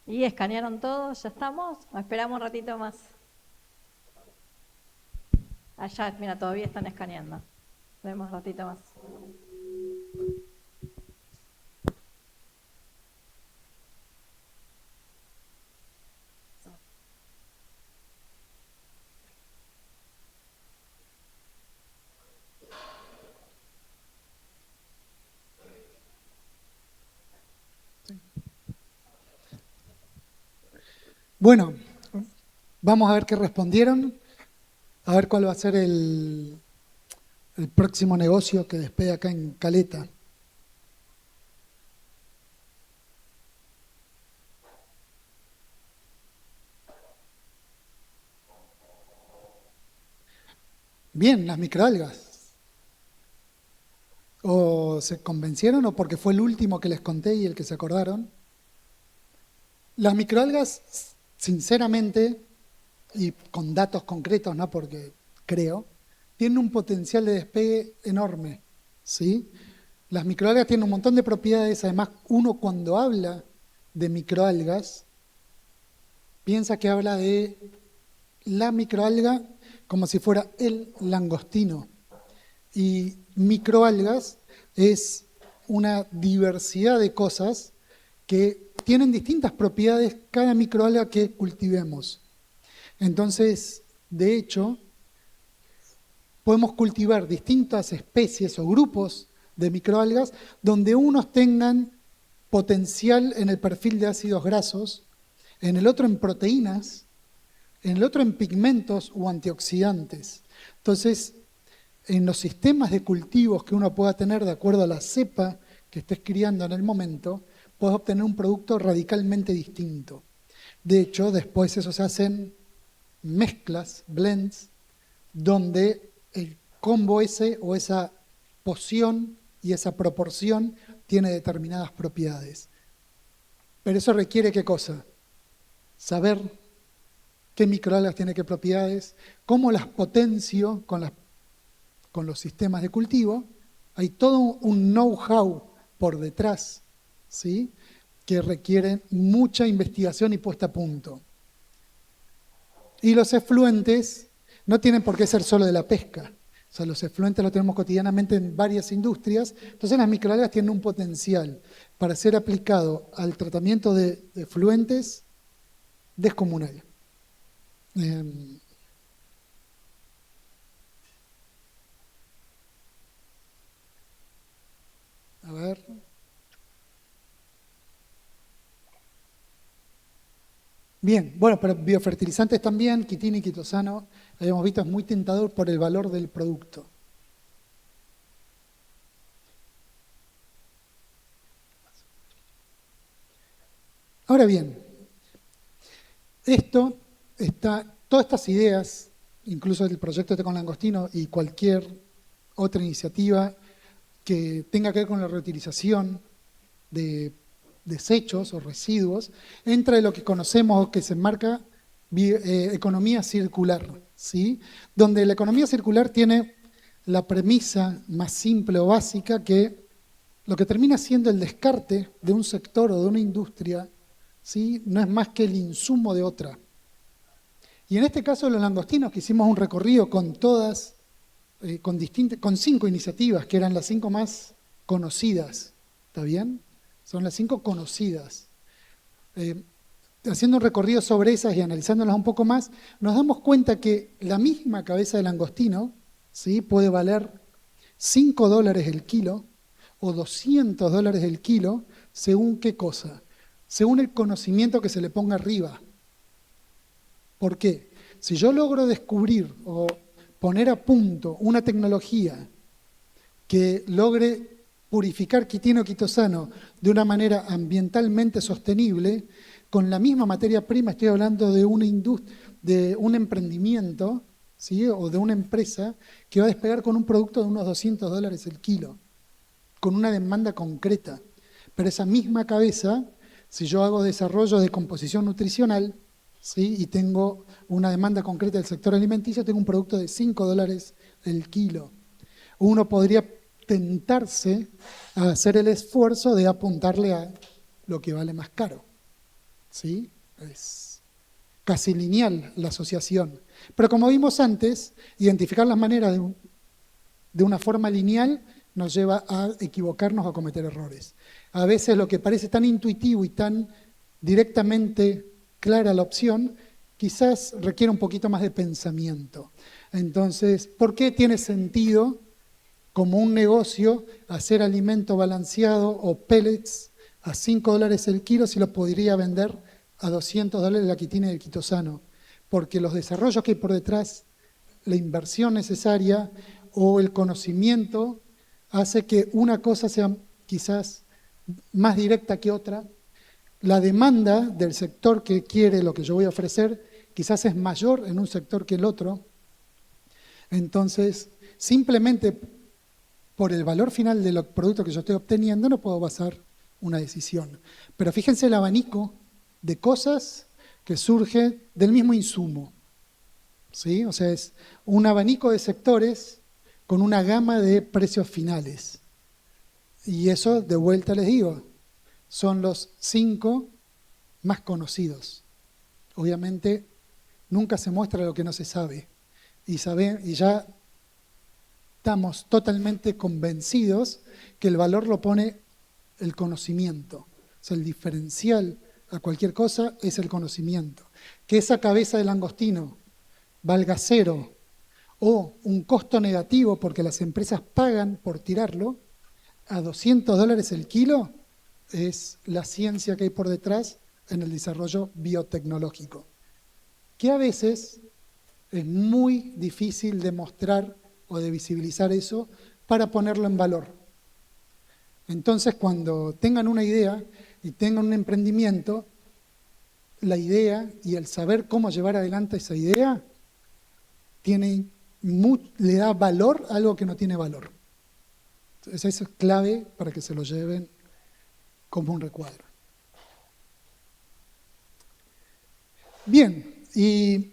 ¿Y escanearon todos? ¿Ya estamos? ¿O esperamos un ratito más? Allá, mira, todavía están escaneando. Vemos un ratito más. Bueno, vamos a ver qué respondieron, a ver cuál va a ser el próximo negocio que despegue acá en Caleta. Bien, las microalgas. ¿O se convencieron o porque fue el último que les conté y el que se acordaron? Las microalgas, sinceramente, y con datos concretos, no porque creo, tienen un potencial de despegue enorme, ¿sí? Las microalgas tienen un montón de propiedades, además uno cuando habla de microalgas, piensa que habla de la microalga como si fuera el langostino. Y microalgas es una diversidad de cosas que tienen distintas propiedades cada microalga que cultivemos. Entonces, de hecho, podemos cultivar distintas especies o grupos de microalgas donde unos tengan potencial en el perfil de ácidos grasos, en el otro en proteínas, en el otro en pigmentos o antioxidantes. Entonces, en los sistemas de cultivos que uno pueda tener de acuerdo a la cepa que estés criando en el momento, puedes obtener un producto radicalmente distinto. De hecho, después eso se hacen mezclas, blends, donde el combo ese o esa poción y esa proporción tiene determinadas propiedades. Pero eso requiere ¿qué cosa? Saber qué microalgas tienen qué propiedades, cómo las potencio con los sistemas de cultivo. Hay todo un know-how por detrás, ¿sí? Que requieren mucha investigación y puesta a punto. Y los efluentes no tienen por qué ser solo de la pesca, O sea, los efluentes los tenemos cotidianamente en varias industrias. Entonces las microalgas tienen un potencial para ser aplicado al tratamiento de efluentes descomunal. A ver. Bien, bueno, pero biofertilizantes también, quitina y quitosano, habíamos visto, es muy tentador por el valor del producto. Ahora bien, todas estas ideas, incluso el proyecto con Langostino y cualquier otra iniciativa que tenga que ver con la reutilización de desechos o residuos, entra en lo que conocemos que se enmarca economía circular, ¿sí? Donde la economía circular tiene la premisa más simple o básica que lo que termina siendo el descarte de un sector o de una industria, ¿sí? No es más que el insumo de otra. Y en este caso de los langostinos, que hicimos un recorrido con todas, con 5 iniciativas, que eran las 5 más conocidas, ¿está bien? Son las 5 conocidas. Haciendo un recorrido sobre esas y analizándolas un poco más, nos damos cuenta que la misma cabeza de langostino, ¿sí? Puede valer $5 el kilo o $200 el kilo, según qué cosa, según el conocimiento que se le ponga arriba. ¿Por qué? Si yo logro descubrir o poner a punto una tecnología que logre purificar quitina o quitosano de una manera ambientalmente sostenible, con la misma materia prima, estoy hablando de de un emprendimiento, ¿sí? O de una empresa que va a despegar con un producto de unos $200 el kilo, con una demanda concreta. Pero esa misma cabeza, si yo hago desarrollo de composición nutricional, ¿sí? Y tengo una demanda concreta del sector alimenticio, tengo un producto de $5 el kilo. Uno podría tentarse a hacer el esfuerzo de apuntarle a lo que vale más caro, ¿sí? Es casi lineal la asociación. Pero como vimos antes, identificar las maneras de una forma lineal nos lleva a equivocarnos o a cometer errores. A veces lo que parece tan intuitivo y tan directamente clara la opción, quizás requiere un poquito más de pensamiento. Entonces, ¿por qué tiene sentido como un negocio hacer alimento balanceado o pellets a $5 el kilo si lo podría vender a $200 la quitina y el quitosano? Porque los desarrollos que hay por detrás, la inversión necesaria o el conocimiento hace que una cosa sea quizás más directa que otra. La demanda del sector que quiere lo que yo voy a ofrecer quizás es mayor en un sector que el otro. Entonces, simplemente por el valor final de los productos que yo estoy obteniendo no puedo basar una decisión. Pero fíjense el abanico de cosas que surge del mismo insumo, ¿sí? O sea, es un abanico de sectores con una gama de precios finales. Y eso, de vuelta les digo, son los 5 más conocidos. Obviamente, nunca se muestra lo que no se sabe. Y ya estamos totalmente convencidos que el valor lo pone el conocimiento. O sea, el diferencial a cualquier cosa es el conocimiento. Que esa cabeza de langostino valga 0 o un costo negativo porque las empresas pagan por tirarlo a $200 el kilo, es la ciencia que hay por detrás en el desarrollo biotecnológico. Que a veces es muy difícil de mostrar o de visibilizar eso para ponerlo en valor. Entonces, cuando tengan una idea y tengan un emprendimiento, la idea y el saber cómo llevar adelante esa idea le da valor a algo que no tiene valor. Entonces, eso es clave para que se lo lleven como un recuadro. Bien, ¿y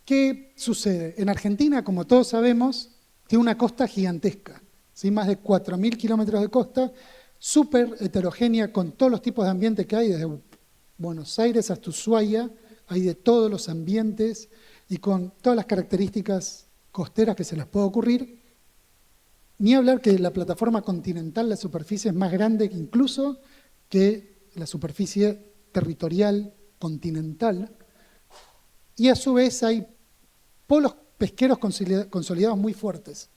qué sucede? En Argentina, como todos sabemos, tiene una costa gigantesca, ¿sí? Más de 4.000 kilómetros de costa, súper heterogénea con todos los tipos de ambiente que hay, desde Buenos Aires hasta Ushuaia, hay de todos los ambientes y con todas las características costeras que se les pueda ocurrir. Ni hablar que la plataforma continental, la superficie es más grande incluso que la superficie territorial continental. Y a su vez hay polos pesqueros consolidados muy fuertes.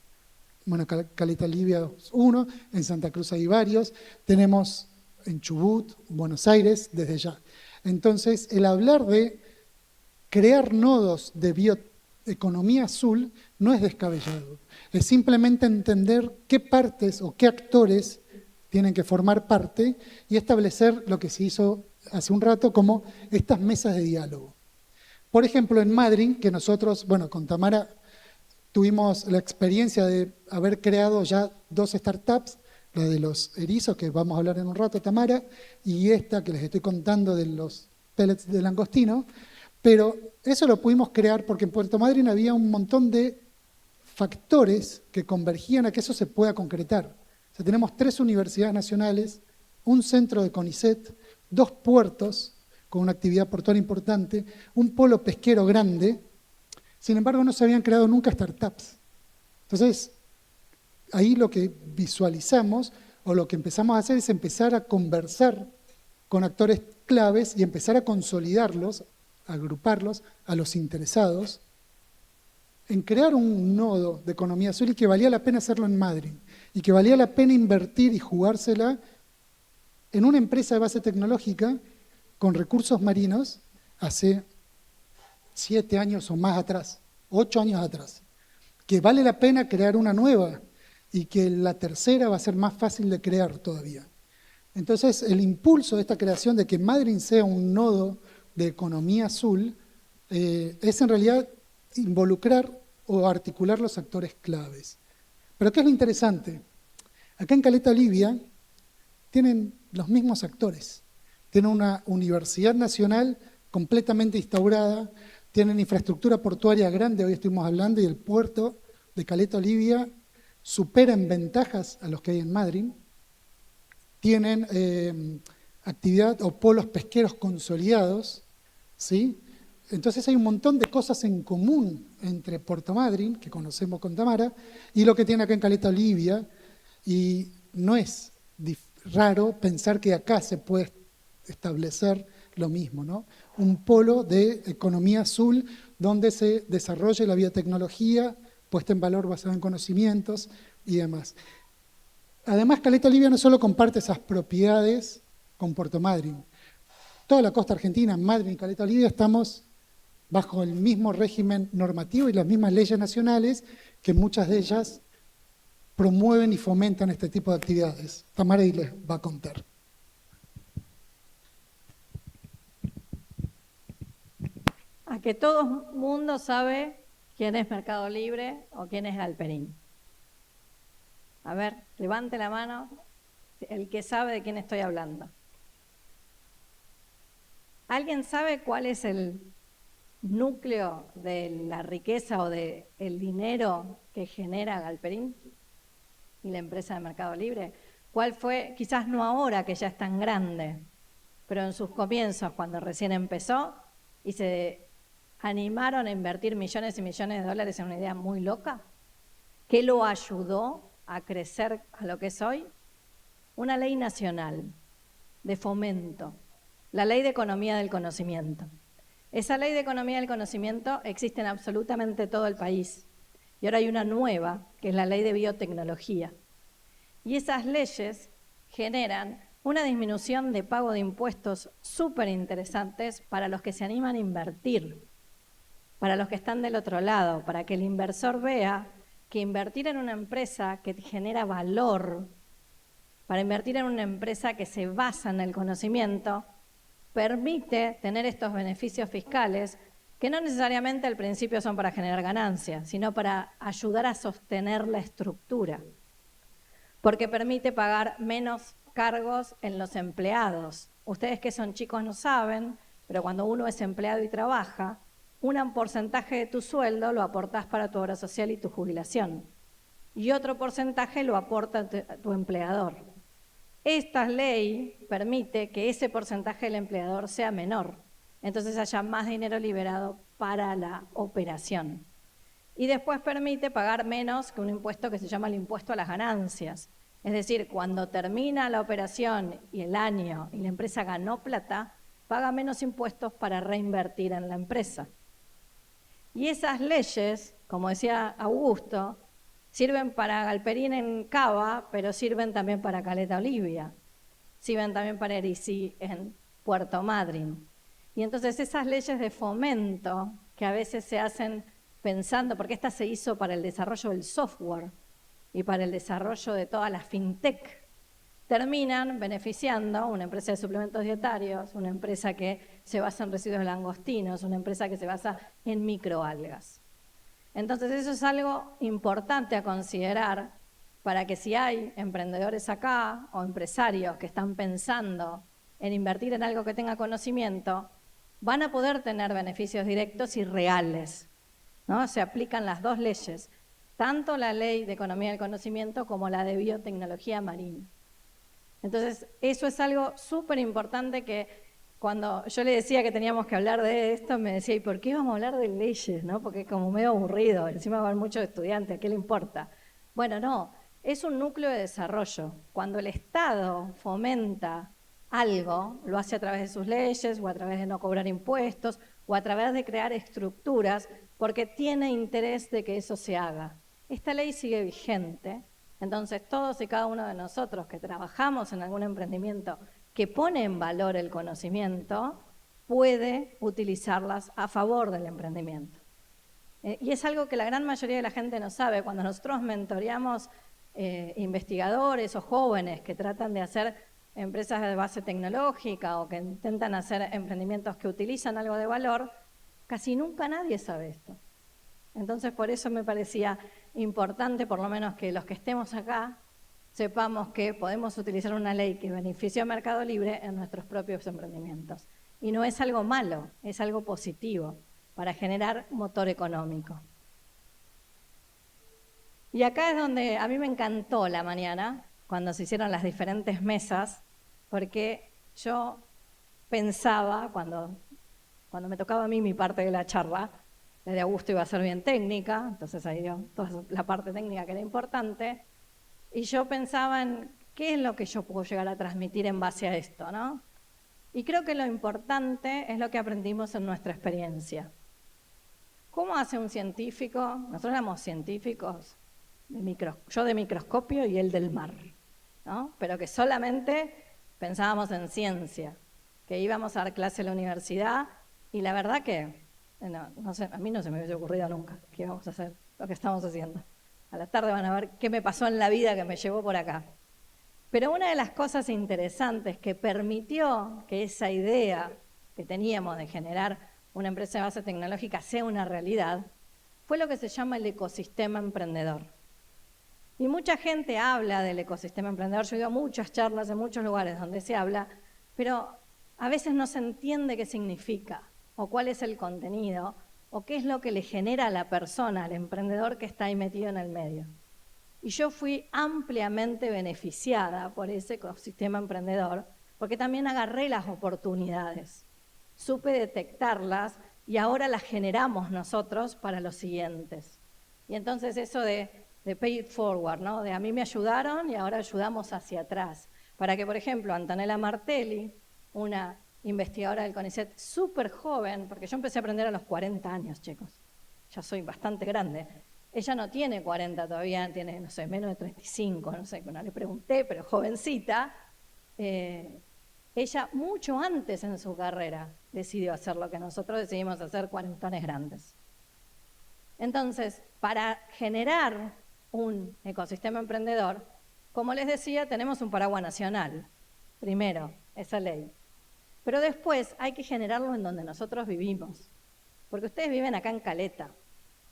Bueno, Caleta Olivia es uno, en Santa Cruz hay varios, tenemos en Chubut, Buenos Aires, desde ya. Entonces, el hablar de crear nodos de bioeconomía azul no es descabellado. Es simplemente entender qué partes o qué actores tienen que formar parte y establecer lo que se hizo hace un rato como estas mesas de diálogo. Por ejemplo, en Madryn, que nosotros, bueno, con Tamara tuvimos la experiencia de haber creado ya 2 startups, la de los erizos, que vamos a hablar en un rato, Tamara, y esta que les estoy contando de los pellets de langostino, pero eso lo pudimos crear porque en Puerto Madryn había un montón de factores que convergían a que eso se pueda concretar. O sea, tenemos 3 universidades nacionales, un centro de CONICET, 2 puertos con una actividad portuaria importante, un polo pesquero grande. Sin embargo, no se habían creado nunca startups. Entonces, ahí lo que visualizamos o lo que empezamos a hacer es empezar a conversar con actores claves y empezar a consolidarlos, a agruparlos a los interesados en crear un nodo de economía azul y que valía la pena hacerlo en Madryn y que valía la pena invertir y jugársela en una empresa de base tecnológica con recursos marinos hace 7 años o más atrás, 8 años atrás, que vale la pena crear una nueva y que la tercera va a ser más fácil de crear todavía. Entonces, el impulso de esta creación de que Madryn sea un nodo de economía azul es en realidad involucrar o articular los actores claves. Pero ¿qué es lo interesante? Acá en Caleta Olivia tienen los mismos actores. Tienen una universidad nacional completamente instaurada, tienen infraestructura portuaria grande, hoy estuvimos hablando, y el puerto de Caleta Olivia supera en ventajas a los que hay en Madryn. Tienen actividad o polos pesqueros consolidados, ¿sí? Entonces hay un montón de cosas en común entre Puerto Madryn, que conocemos con Tamara, y lo que tiene acá en Caleta Olivia, y no es raro pensar que acá se puede establecer lo mismo, ¿no? Un polo de economía azul donde se desarrolle la biotecnología puesta en valor basada en conocimientos y demás. Además, Caleta Olivia no solo comparte esas propiedades con Puerto Madryn. Toda la costa argentina, Madryn y Caleta Olivia, estamos bajo el mismo régimen normativo y las mismas leyes nacionales, que muchas de ellas promueven y fomentan este tipo de actividades. Tamara ahí les va a contar. A que todo el mundo sabe quién es Mercado Libre o quién es Galperín. A ver, levante la mano el que sabe de quién estoy hablando. ¿Alguien sabe cuál es el núcleo de la riqueza o del dinero que genera Galperín y la empresa de Mercado Libre? ¿Cuál fue, quizás no ahora que ya es tan grande, pero en sus comienzos, cuando recién empezó y se animaron a invertir millones y millones de dólares en una idea muy loca? ¿Qué lo ayudó a crecer a lo que es hoy? Una ley nacional de fomento, la Ley de Economía del Conocimiento. Esa Ley de Economía del Conocimiento existe en absolutamente todo el país. Y ahora hay una nueva, que es la Ley de Biotecnología. Y esas leyes generan una disminución de pago de impuestos súper interesantes para los que se animan a invertir, para los que están del otro lado, para que el inversor vea que invertir en una empresa que genera valor, para invertir en una empresa que se basa en el conocimiento, permite tener estos beneficios fiscales que no necesariamente al principio son para generar ganancias, sino para ayudar a sostener la estructura, porque permite pagar menos cargos en los empleados. Ustedes que son chicos no saben, pero cuando uno es empleado y trabaja, un porcentaje de tu sueldo lo aportás para tu obra social y tu jubilación, y otro porcentaje lo aporta tu empleador. Esta ley permite que ese porcentaje del empleador sea menor, entonces haya más dinero liberado para la operación. y después permite pagar menos que un impuesto que se llama el impuesto a las ganancias. Es decir, cuando termina la operación y el año y la empresa ganó plata, paga menos impuestos para reinvertir en la empresa. Y esas leyes, como decía Augusto, sirven para Galperín en Cava, pero sirven también para Caleta Olivia, sirven también para Ericí en Puerto Madryn. Y entonces esas leyes de fomento que a veces se hacen pensando, porque esta se hizo para el desarrollo del software y para el desarrollo de toda la fintech, terminan beneficiando una empresa de suplementos dietarios, una empresa que se basa en residuos langostinos, una empresa que se basa en microalgas. Entonces eso es algo importante a considerar para que si hay emprendedores acá o empresarios que están pensando en invertir en algo que tenga conocimiento, van a poder tener beneficios directos y reales, ¿no? Se aplican las dos leyes, tanto la ley de economía del conocimiento como la de biotecnología marina. Entonces, eso es algo súper importante que cuando yo le decía que teníamos que hablar de esto, me decía, ¿y por qué vamos a hablar de leyes? ¿No? Porque es como medio aburrido, encima van muchos estudiantes, ¿a qué le importa? Bueno, no, es un núcleo de desarrollo. Cuando el Estado fomenta algo, lo hace a través de sus leyes o a través de no cobrar impuestos o a través de crear estructuras porque tiene interés de que eso se haga. Esta ley sigue vigente, entonces todos y cada uno de nosotros que trabajamos en algún emprendimiento que pone en valor el conocimiento puede utilizarlas a favor del emprendimiento. Y es algo que la gran mayoría de la gente no sabe. Cuando nosotros mentoreamos investigadores o jóvenes que tratan de hacer empresas de base tecnológica o que intentan hacer emprendimientos que utilizan algo de valor, casi nunca nadie sabe esto. Entonces, por eso me parecía importante, por lo menos que los que estemos acá, sepamos que podemos utilizar una ley que beneficia al mercado libre en nuestros propios emprendimientos. Y no es algo malo, es algo positivo para generar motor económico. Y acá es donde a mí me encantó la mañana, cuando se hicieron las diferentes mesas, porque yo pensaba, cuando me tocaba a mí mi parte de la charla, la de Augusto iba a ser bien técnica, entonces ahí dio toda la parte técnica que era importante, y yo pensaba en qué es lo que yo puedo llegar a transmitir en base a esto, ¿no? Y creo que lo importante es lo que aprendimos en nuestra experiencia. ¿Cómo hace un científico? Nosotros éramos científicos, yo de microscopio y él del mar, ¿no? Pero que solamente pensábamos en ciencia, que íbamos a dar clase en la universidad y la verdad que, no sé, a mí no se me hubiese ocurrido nunca que íbamos a hacer lo que estamos haciendo. A la tarde van a ver qué me pasó en la vida que me llevó por acá. Pero una de las cosas interesantes que permitió que esa idea que teníamos de generar una empresa de base tecnológica sea una realidad fue lo que se llama el ecosistema emprendedor. Y mucha gente habla del ecosistema emprendedor. Yo he ido a muchas charlas en muchos lugares donde se habla, pero a veces no se entiende qué significa o cuál es el contenido o qué es lo que le genera a la persona, al emprendedor que está ahí metido en el medio. Y yo fui ampliamente beneficiada por ese ecosistema emprendedor, porque también agarré las oportunidades, supe detectarlas y ahora las generamos nosotros para los siguientes. Y entonces eso de pay it forward, ¿no? De a mí me ayudaron y ahora ayudamos hacia atrás. Para que, por ejemplo, Antonella Martelli, una investigadora del CONICET súper joven, porque yo empecé a aprender a los 40 años, chicos, ya soy bastante grande. Ella no tiene 40 todavía, tiene, no sé, menos de 35, no sé, no le pregunté, pero jovencita. Ella mucho antes en su carrera decidió hacer lo que nosotros decidimos hacer cuarentones grandes. Entonces, para generar un ecosistema emprendedor, como les decía, tenemos un paraguas nacional. Primero, esa ley. Pero después hay que generarlo en donde nosotros vivimos. Porque ustedes viven acá en Caleta.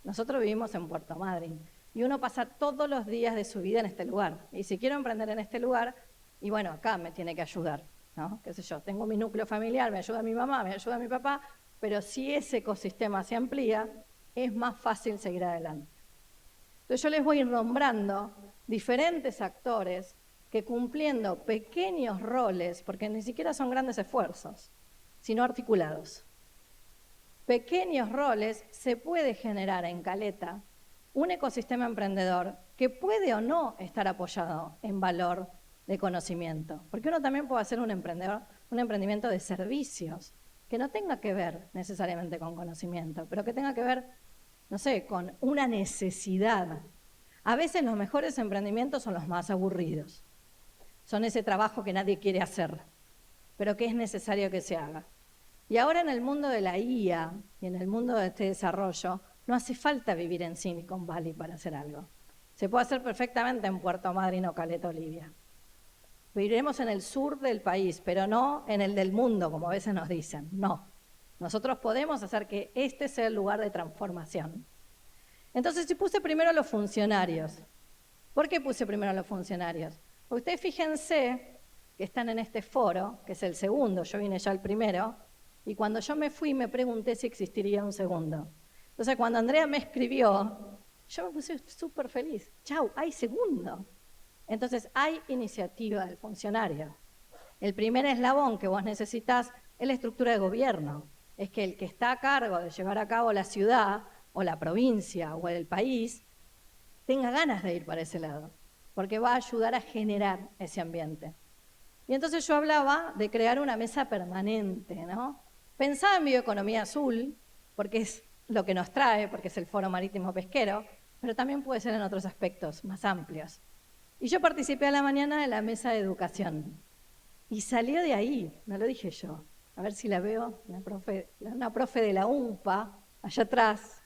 Nosotros vivimos en Puerto Madryn. Y uno pasa todos los días de su vida en este lugar. Y si quiero emprender en este lugar, y bueno, acá me tiene que ayudar, ¿no? Qué sé yo, tengo mi núcleo familiar, me ayuda mi mamá, me ayuda mi papá, pero si ese ecosistema se amplía, es más fácil seguir adelante. Entonces yo les voy a ir nombrando diferentes actores que cumpliendo pequeños roles, porque ni siquiera son grandes esfuerzos, sino articulados. Pequeños roles se puede generar en Caleta un ecosistema emprendedor que puede o no estar apoyado en valor de conocimiento. Porque uno también puede hacer un emprendimiento de servicios que no tenga que ver necesariamente con conocimiento, pero que tenga que ver, no sé, con una necesidad. A veces los mejores emprendimientos son los más aburridos. Son ese trabajo que nadie quiere hacer, pero que es necesario que se haga. Y ahora en el mundo de la IA y en el mundo de este desarrollo, no hace falta vivir en Silicon Valley para hacer algo. Se puede hacer perfectamente en Puerto Madryn o Caleta, Olivia. Viviremos en el sur del país, pero no en el del mundo, como a veces nos dicen. No. Nosotros podemos hacer que este sea el lugar de transformación. Entonces, si puse primero a los funcionarios. ¿Por qué puse primero a los funcionarios? Porque ustedes fíjense que están en este foro, que es el segundo, yo vine ya el primero, y cuando yo me fui me pregunté si existiría un segundo. Entonces, cuando Andrea me escribió, yo me puse súper feliz. ¡Chau! ¡Hay segundo! Entonces, hay iniciativa del funcionario. El primer eslabón que vos necesitas es la estructura de gobierno. Es que el que está a cargo de llevar a cabo la ciudad, o la provincia, o el país, tenga ganas de ir para ese lado, porque va a ayudar a generar ese ambiente. Y entonces yo hablaba de crear una mesa permanente, ¿no? Pensaba en bioeconomía azul, porque es lo que nos trae, porque es el Foro Marítimo Pesquero, pero también puede ser en otros aspectos más amplios. Y yo participé a la mañana de la mesa de educación. Y salió de ahí, no lo dije yo, a ver si la veo, una profe de la UMPA, allá atrás,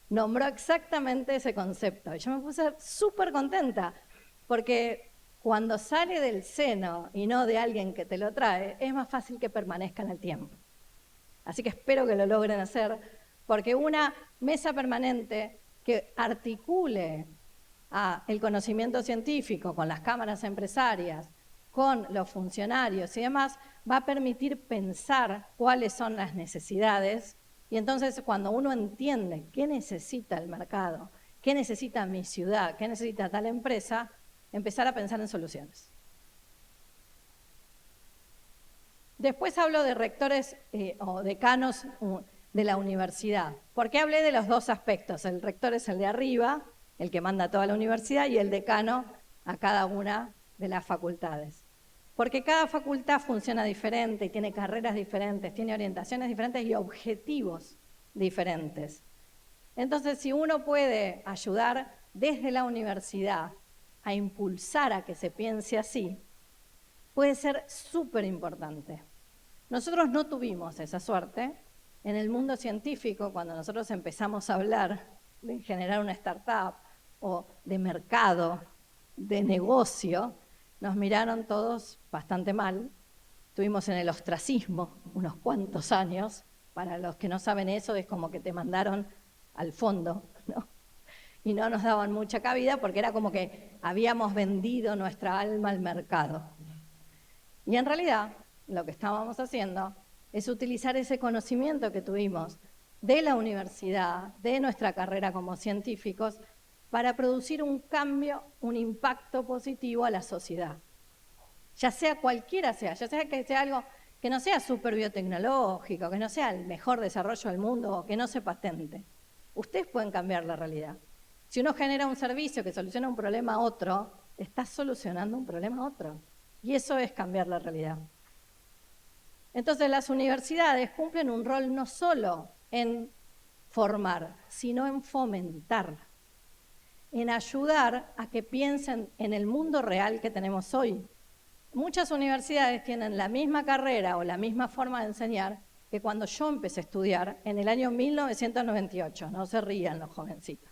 nombró exactamente ese concepto. Y yo me puse súper contenta, porque cuando sale del seno y no de alguien que te lo trae, es más fácil que permanezca en el tiempo. Así que espero que lo logren hacer, porque una mesa permanente que articule el conocimiento científico con las cámaras empresarias, con los funcionarios y demás, va a permitir pensar cuáles son las necesidades. Y entonces cuando uno entiende qué necesita el mercado, qué necesita mi ciudad, qué necesita tal empresa, empezar a pensar en soluciones. Después hablo de rectores o decanos de la universidad. ¿Por qué hablé de los dos aspectos? El rector es el de arriba, el que manda a toda la universidad, y el decano a cada una de las facultades. Porque cada facultad funciona diferente, tiene carreras diferentes, tiene orientaciones diferentes y objetivos diferentes. Entonces, si uno puede ayudar desde la universidad a impulsar a que se piense así, puede ser súper importante. Nosotros no tuvimos esa suerte. En el mundo científico, cuando nosotros empezamos a hablar de generar una startup o de mercado, de negocio, nos miraron todos bastante mal. Estuvimos en el ostracismo unos cuantos años. Para los que no saben eso, es como que te mandaron al fondo, ¿no? Y no nos daban mucha cabida porque era como que habíamos vendido nuestra alma al mercado. Y en realidad, lo que estábamos haciendo es utilizar ese conocimiento que tuvimos de la universidad, de nuestra carrera como científicos, para producir un cambio, un impacto positivo a la sociedad. Ya sea cualquiera sea, ya sea que sea algo que no sea súper biotecnológico, que no sea el mejor desarrollo del mundo o que no se patente. Ustedes pueden cambiar la realidad. Si uno genera un servicio que soluciona un problema a otro, está solucionando un problema a otro. Y eso es cambiar la realidad. Entonces las universidades cumplen un rol no solo en formar, sino en fomentar, en ayudar a que piensen en el mundo real que tenemos hoy. Muchas universidades tienen la misma carrera o la misma forma de enseñar que cuando yo empecé a estudiar en el año 1998. No se rían los jovencitos.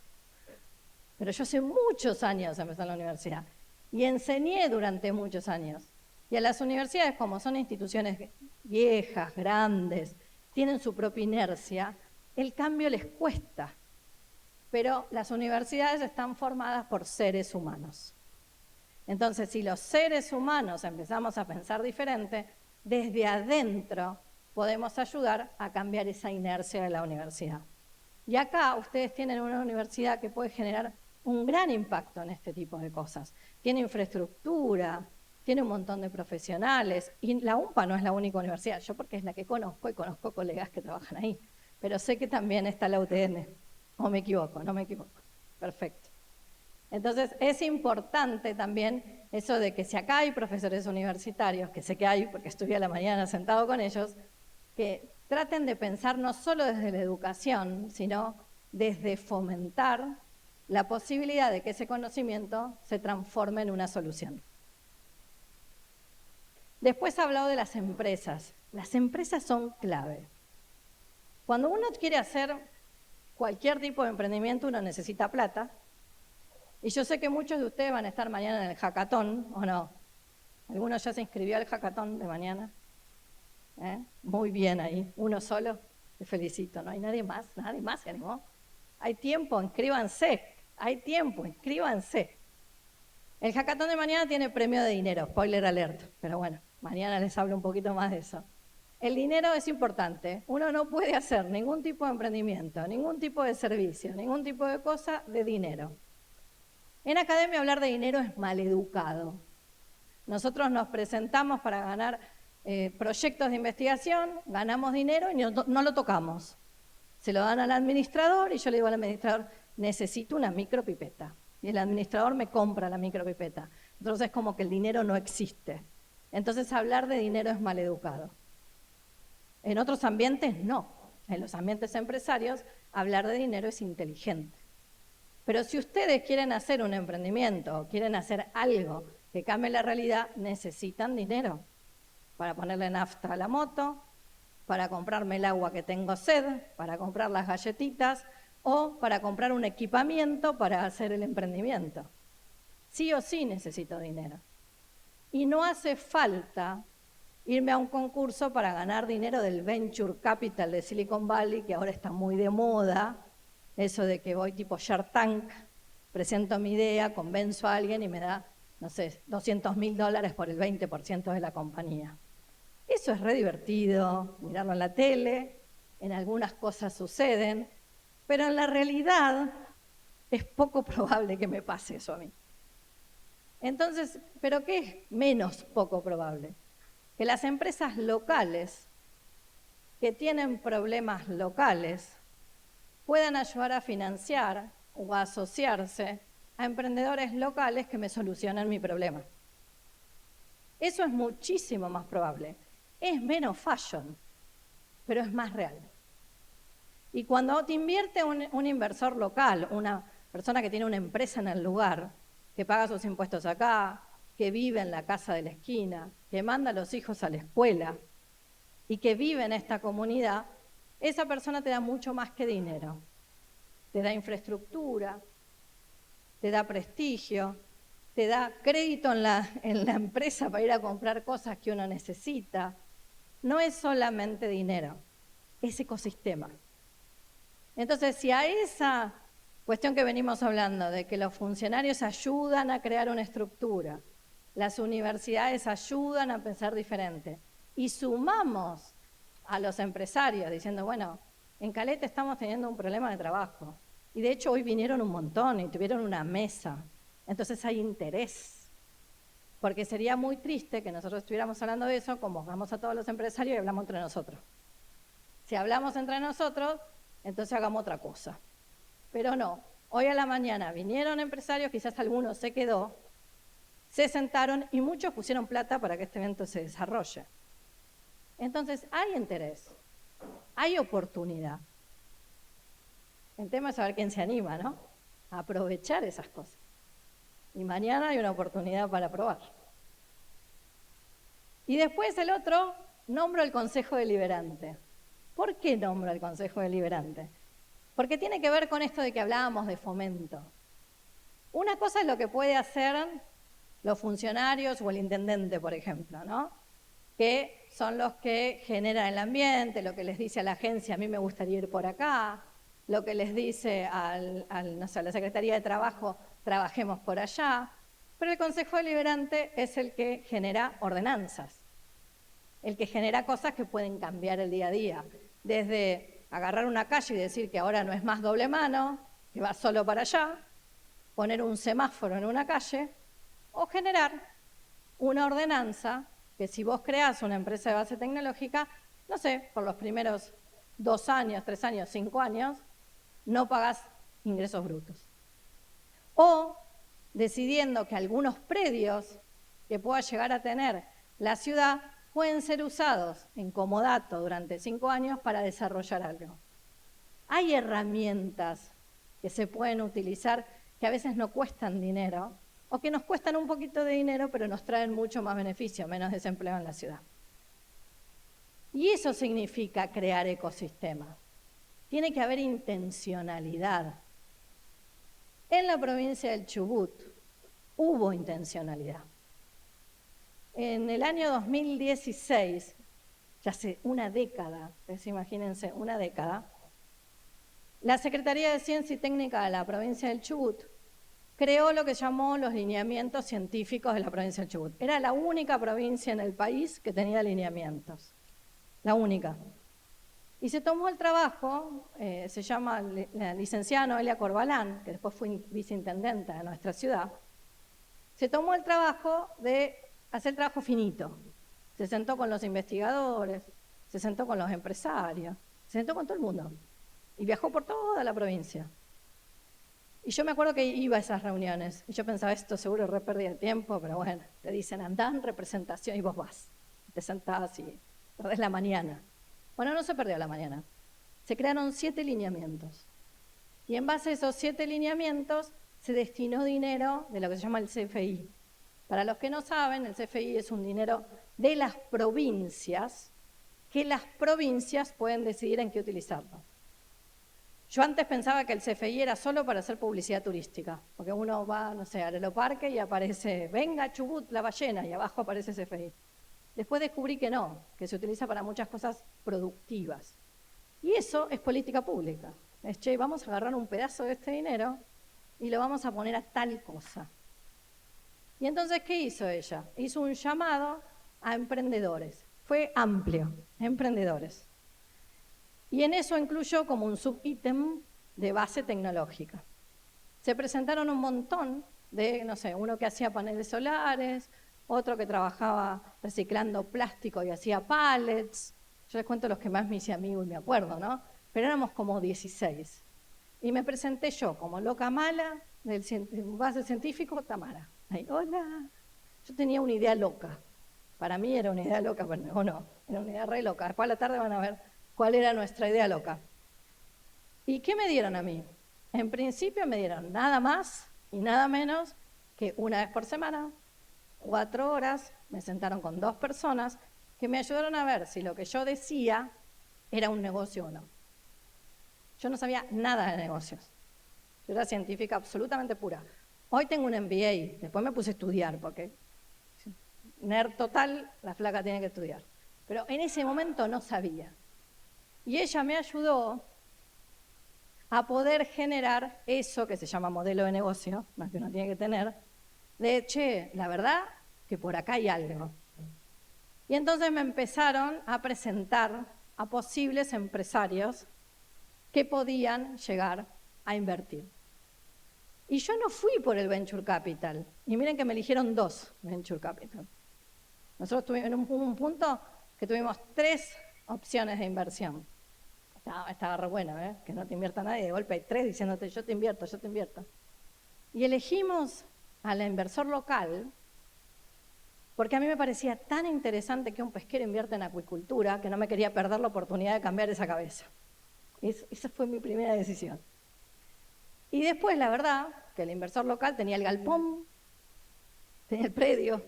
Pero yo hace muchos años empecé en la universidad y enseñé durante muchos años. Y a las universidades, como son instituciones viejas, grandes, tienen su propia inercia, el cambio les cuesta. Pero las universidades están formadas por seres humanos. Entonces, si los seres humanos empezamos a pensar diferente, desde adentro podemos ayudar a cambiar esa inercia de la universidad. Y acá ustedes tienen una universidad que puede generar un gran impacto en este tipo de cosas. Tiene infraestructura, tiene un montón de profesionales, y la UMPA no es la única universidad, yo porque es la que conozco y conozco colegas que trabajan ahí, pero sé que también está la UTN, o me equivoco, no me equivoco. Perfecto. Entonces, es importante también eso de que si acá hay profesores universitarios, que sé que hay porque estuve a la mañana sentado con ellos, que traten de pensar no solo desde la educación, sino desde fomentar la posibilidad de que ese conocimiento se transforme en una solución. Después ha hablado de las empresas. Las empresas son clave. Cuando uno quiere hacer cualquier tipo de emprendimiento, uno necesita plata. Y yo sé que muchos de ustedes van a estar mañana en el hackathon, ¿o no? ¿Alguno ya se inscribió al hackathon de mañana? Muy bien ahí, uno solo. Te felicito, no hay nadie más se animó. Hay tiempo, inscríbanse. Hay tiempo, inscríbanse. El hackathon de mañana tiene premio de dinero, spoiler alert, pero bueno, mañana les hablo un poquito más de eso. El dinero es importante. Uno no puede hacer ningún tipo de emprendimiento, ningún tipo de servicio, ningún tipo de cosa de dinero. En academia hablar de dinero es maleducado. Nosotros nos presentamos para ganar proyectos de investigación, ganamos dinero y no lo tocamos. Se lo dan al administrador y yo le digo al administrador, necesito una micropipeta. Y el administrador me compra la micropipeta. Entonces es como que el dinero no existe. Entonces hablar de dinero es maleducado. En otros ambientes no. En los ambientes empresarios hablar de dinero es inteligente. Pero si ustedes quieren hacer un emprendimiento o quieren hacer algo que cambie la realidad, necesitan dinero para ponerle nafta a la moto, para comprarme el agua que tengo sed, para comprar las galletitas o para comprar un equipamiento para hacer el emprendimiento. Sí o sí necesito dinero. Y no hace falta irme a un concurso para ganar dinero del Venture Capital de Silicon Valley, que ahora está muy de moda, eso de que voy tipo Shark Tank, presento mi idea, convenzo a alguien y me da, no sé, $200.000 por el 20% de la compañía. Eso es re divertido, mirarlo en la tele, en algunas cosas suceden, pero en la realidad es poco probable que me pase eso a mí. Entonces, ¿pero qué es menos poco probable? Que las empresas locales que tienen problemas locales puedan ayudar a financiar o a asociarse a emprendedores locales que me solucionen mi problema. Eso es muchísimo más probable. Es menos fashion, pero es más real. Y cuando te invierte un inversor local, una persona que tiene una empresa en el lugar, que paga sus impuestos acá, que vive en la casa de la esquina, que manda a los hijos a la escuela y que vive en esta comunidad, esa persona te da mucho más que dinero. Te da infraestructura, te da prestigio, te da crédito en la empresa para ir a comprar cosas que uno necesita. No es solamente dinero, es ecosistema. Entonces, si a esa cuestión que venimos hablando, de que los funcionarios ayudan a crear una estructura, las universidades ayudan a pensar diferente, y sumamos a los empresarios diciendo, bueno, en Caleta estamos teniendo un problema de trabajo, y de hecho hoy vinieron un montón y tuvieron una mesa, entonces hay interés. Porque sería muy triste que nosotros estuviéramos hablando de eso, convocamos a todos los empresarios y hablamos entre nosotros. Si hablamos entre nosotros, entonces hagamos otra cosa. Pero no, hoy a la mañana vinieron empresarios, quizás alguno se quedó, se sentaron y muchos pusieron plata para que este evento se desarrolle. Entonces hay interés, hay oportunidad. El tema es saber quién se anima, ¿no? A aprovechar esas cosas. Y mañana hay una oportunidad para probar. Y después el otro, nombro el Consejo Deliberante. ¿Por qué nombro el Consejo Deliberante? Porque tiene que ver con esto de que hablábamos de fomento. Una cosa es lo que puede hacer los funcionarios o el intendente, por ejemplo, ¿no? Que son los que generan el ambiente, lo que les dice a la agencia, a mí me gustaría ir por acá, lo que les dice no sé, a la Secretaría de Trabajo, trabajemos por allá, pero el Consejo Deliberante es el que genera ordenanzas, el que genera cosas que pueden cambiar el día a día, desde agarrar una calle y decir que ahora no es más doble mano, que va solo para allá, poner un semáforo en una calle, o generar una ordenanza que si vos creás una empresa de base tecnológica, no sé, por los primeros 2 años, 3 años, 5 años, no pagás ingresos brutos. o decidiendo que algunos predios que pueda llegar a tener la ciudad pueden ser usados en comodato durante 5 años para desarrollar algo. Hay herramientas que se pueden utilizar que a veces no cuestan dinero o que nos cuestan un poquito de dinero pero nos traen mucho más beneficio, menos desempleo en la ciudad. Y eso significa crear ecosistemas. Tiene que haber intencionalidad. En la provincia del Chubut hubo intencionalidad. En el año 2016, ya hace una década, imagínense, una década, la Secretaría de Ciencia y Técnica de la provincia del Chubut creó lo que llamó los lineamientos científicos de la provincia del Chubut. Era la única provincia en el país que tenía lineamientos, la única. Y se tomó el trabajo, se llama la licenciada Noelia Corbalán, que después fue viceintendenta de nuestra ciudad, se tomó el trabajo de hacer trabajo finito. Se sentó con los investigadores, se sentó con los empresarios, se sentó con todo el mundo y viajó por toda la provincia. Y yo me acuerdo que iba a esas reuniones y yo pensaba, esto seguro es re pérdida de tiempo, pero bueno, te dicen andá en representación y vos vas. Te sentás y perdés la mañana. Bueno, no se perdió la mañana. Se crearon 7 lineamientos. Y en base a esos 7 lineamientos se destinó dinero de lo que se llama el CFI. Para los que no saben, el CFI es un dinero de las provincias, que las provincias pueden decidir en qué utilizarlo. Yo antes pensaba que el CFI era solo para hacer publicidad turística, porque uno va, no sé, al aeroparque y aparece, venga Chubut, la ballena, y abajo aparece CFI. Después descubrí que no, que se utiliza para muchas cosas productivas. Y eso es política pública. Es, che, vamos a agarrar un pedazo de este dinero y lo vamos a poner a tal cosa. Y entonces, ¿qué hizo ella? Hizo un llamado a emprendedores. Fue amplio, emprendedores. Y en eso incluyó como un subítem de base tecnológica. Se presentaron un montón de, no sé, uno que hacía paneles solares, otro que trabajaba reciclando plástico y hacía pallets. Yo les cuento los que más me hice amigo y me acuerdo, ¿no? Pero éramos como 16. Y me presenté yo como loca mala, del base científico, Tamara. Ahí, hola. Yo tenía una idea loca. Para mí era una idea loca, pero o no, era una idea re loca. Después a la tarde van a ver cuál era nuestra idea loca. ¿Y qué me dieron a mí? En principio me dieron nada más y nada menos que una vez por semana, 4 horas, me sentaron con 2 personas que me ayudaron a ver si lo que yo decía era un negocio o no. Yo no sabía nada de negocios. Yo era científica absolutamente pura. Hoy tengo un MBA, después me puse a estudiar, porque nerd total, la flaca tiene que estudiar. Pero en ese momento no sabía. Y ella me ayudó a poder generar eso que se llama modelo de negocio, más que uno tiene que tener, de, che, la verdad que por acá hay algo. Y entonces me empezaron a presentar a posibles empresarios que podían llegar a invertir. Y yo no fui por el Venture Capital. Y miren que me eligieron 2 Venture Capital. Nosotros tuvimos en un punto que tuvimos 3 opciones de inversión. Estaba re bueno, que no te invierta nadie. De golpe hay 3 diciéndote, yo te invierto, yo te invierto. Y elegimos al inversor local porque a mí me parecía tan interesante que un pesquero invierta en acuicultura que no me quería perder la oportunidad de cambiar esa cabeza. Esa fue mi primera decisión. Y después, la verdad, que el inversor local tenía el galpón, tenía el predio,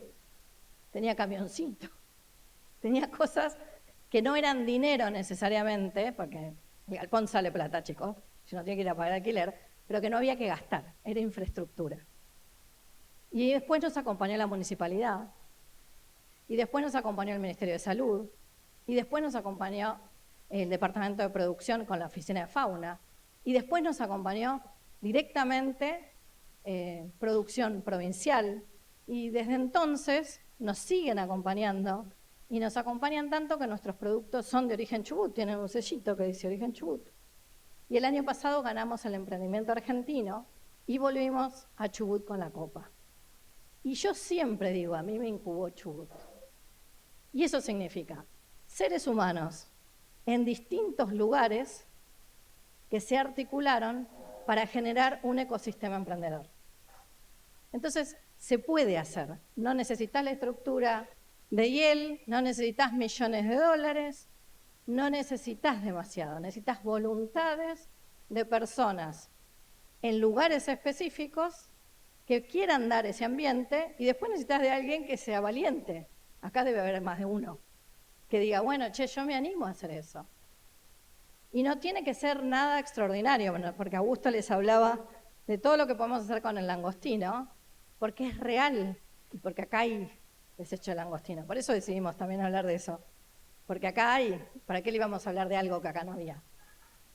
tenía camioncito, tenía cosas que no eran dinero necesariamente, porque el galpón sale plata, chicos, si no tiene que ir a pagar alquiler, pero que no había que gastar, era infraestructura. Y después nos acompañó la municipalidad, y después nos acompañó el Ministerio de Salud, y después nos acompañó el Departamento de Producción con la Oficina de Fauna, y después nos acompañó directamente Producción Provincial, y desde entonces nos siguen acompañando, y nos acompañan tanto que nuestros productos son de origen Chubut, tienen un sellito que dice origen Chubut. Y el año pasado ganamos el emprendimiento argentino y volvimos a Chubut con la copa. Y yo siempre digo, a mí me incubó Chubut. Y eso significa seres humanos en distintos lugares que se articularon para generar un ecosistema emprendedor. Entonces, se puede hacer. No necesitas la estructura de Yale, no necesitas millones de dólares, no necesitas demasiado, necesitas voluntades de personas en lugares específicos que quieran dar ese ambiente y después necesitas de alguien que sea valiente. Acá debe haber más de uno que diga, bueno, che, yo me animo a hacer eso. Y no tiene que ser nada extraordinario, bueno, porque Augusto les hablaba de todo lo que podemos hacer con el langostino, porque es real y porque acá hay desecho de langostino. Por eso decidimos también hablar de eso, porque acá hay, ¿para qué le íbamos a hablar de algo que acá no había?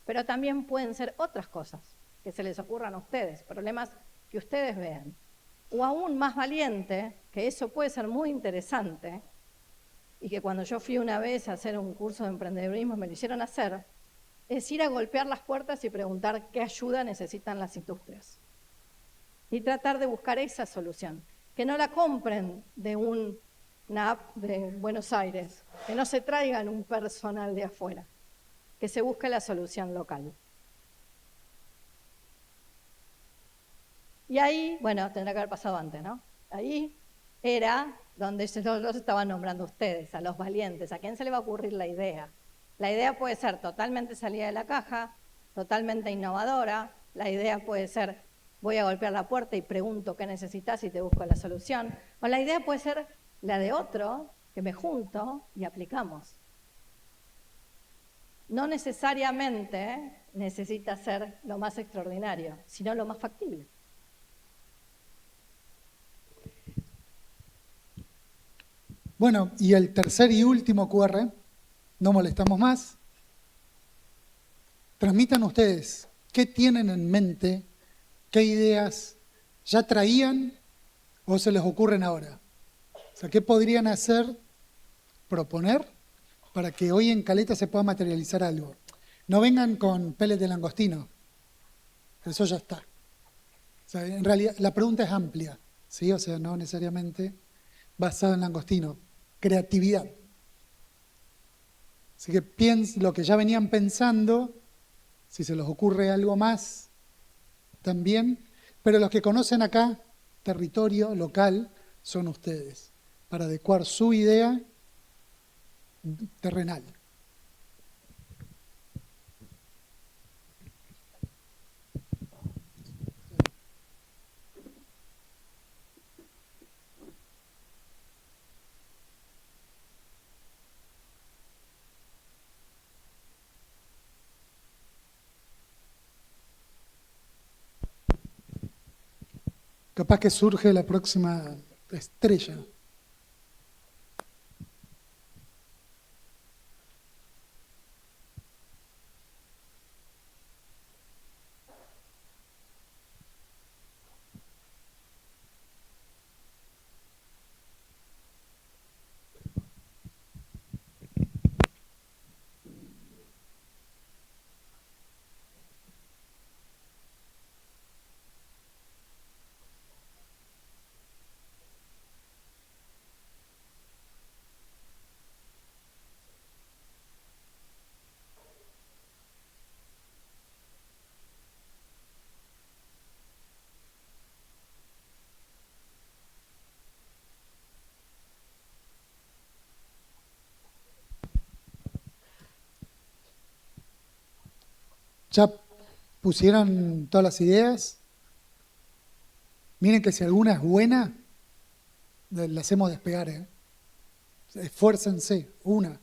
Pero también pueden ser otras cosas que se les ocurran a ustedes, problemas que ustedes vean. O aún más valiente, que eso puede ser muy interesante, y que cuando yo fui una vez a hacer un curso de emprendedurismo me lo hicieron hacer, es ir a golpear las puertas y preguntar qué ayuda necesitan las industrias. Y tratar de buscar esa solución. Que no la compren de una app de Buenos Aires, que no se traigan un personal de afuera, que se busque la solución local. Y ahí, bueno, tendrá que haber pasado antes, ¿no? Ahí era donde los estaban nombrando ustedes, a los valientes. ¿A quién se le va a ocurrir la idea? La idea puede ser totalmente salida de la caja, totalmente innovadora. La idea puede ser, voy a golpear la puerta y pregunto qué necesitas y te busco la solución. O la idea puede ser la de otro, que me junto y aplicamos. No necesariamente necesita ser lo más extraordinario, sino lo más factible. Bueno, y el tercer y último QR, no molestamos más. Transmitan ustedes qué tienen en mente, qué ideas ya traían o se les ocurren ahora. O sea, qué podrían hacer, proponer, para que hoy en Caleta se pueda materializar algo. No vengan con peles de langostino, eso ya está. O sea, en realidad la pregunta es amplia, ¿sí? O sea, no necesariamente basada en langostino. Creatividad. Así que piensen lo que ya venían pensando, si se les ocurre algo más, también. Pero los que conocen acá, territorio local, son ustedes, para adecuar su idea terrenal. Capaz que surge la próxima estrella. ¿Ya pusieron todas las ideas? Miren que si alguna es buena, la hacemos despegar, ¿eh? Esfuércense, una.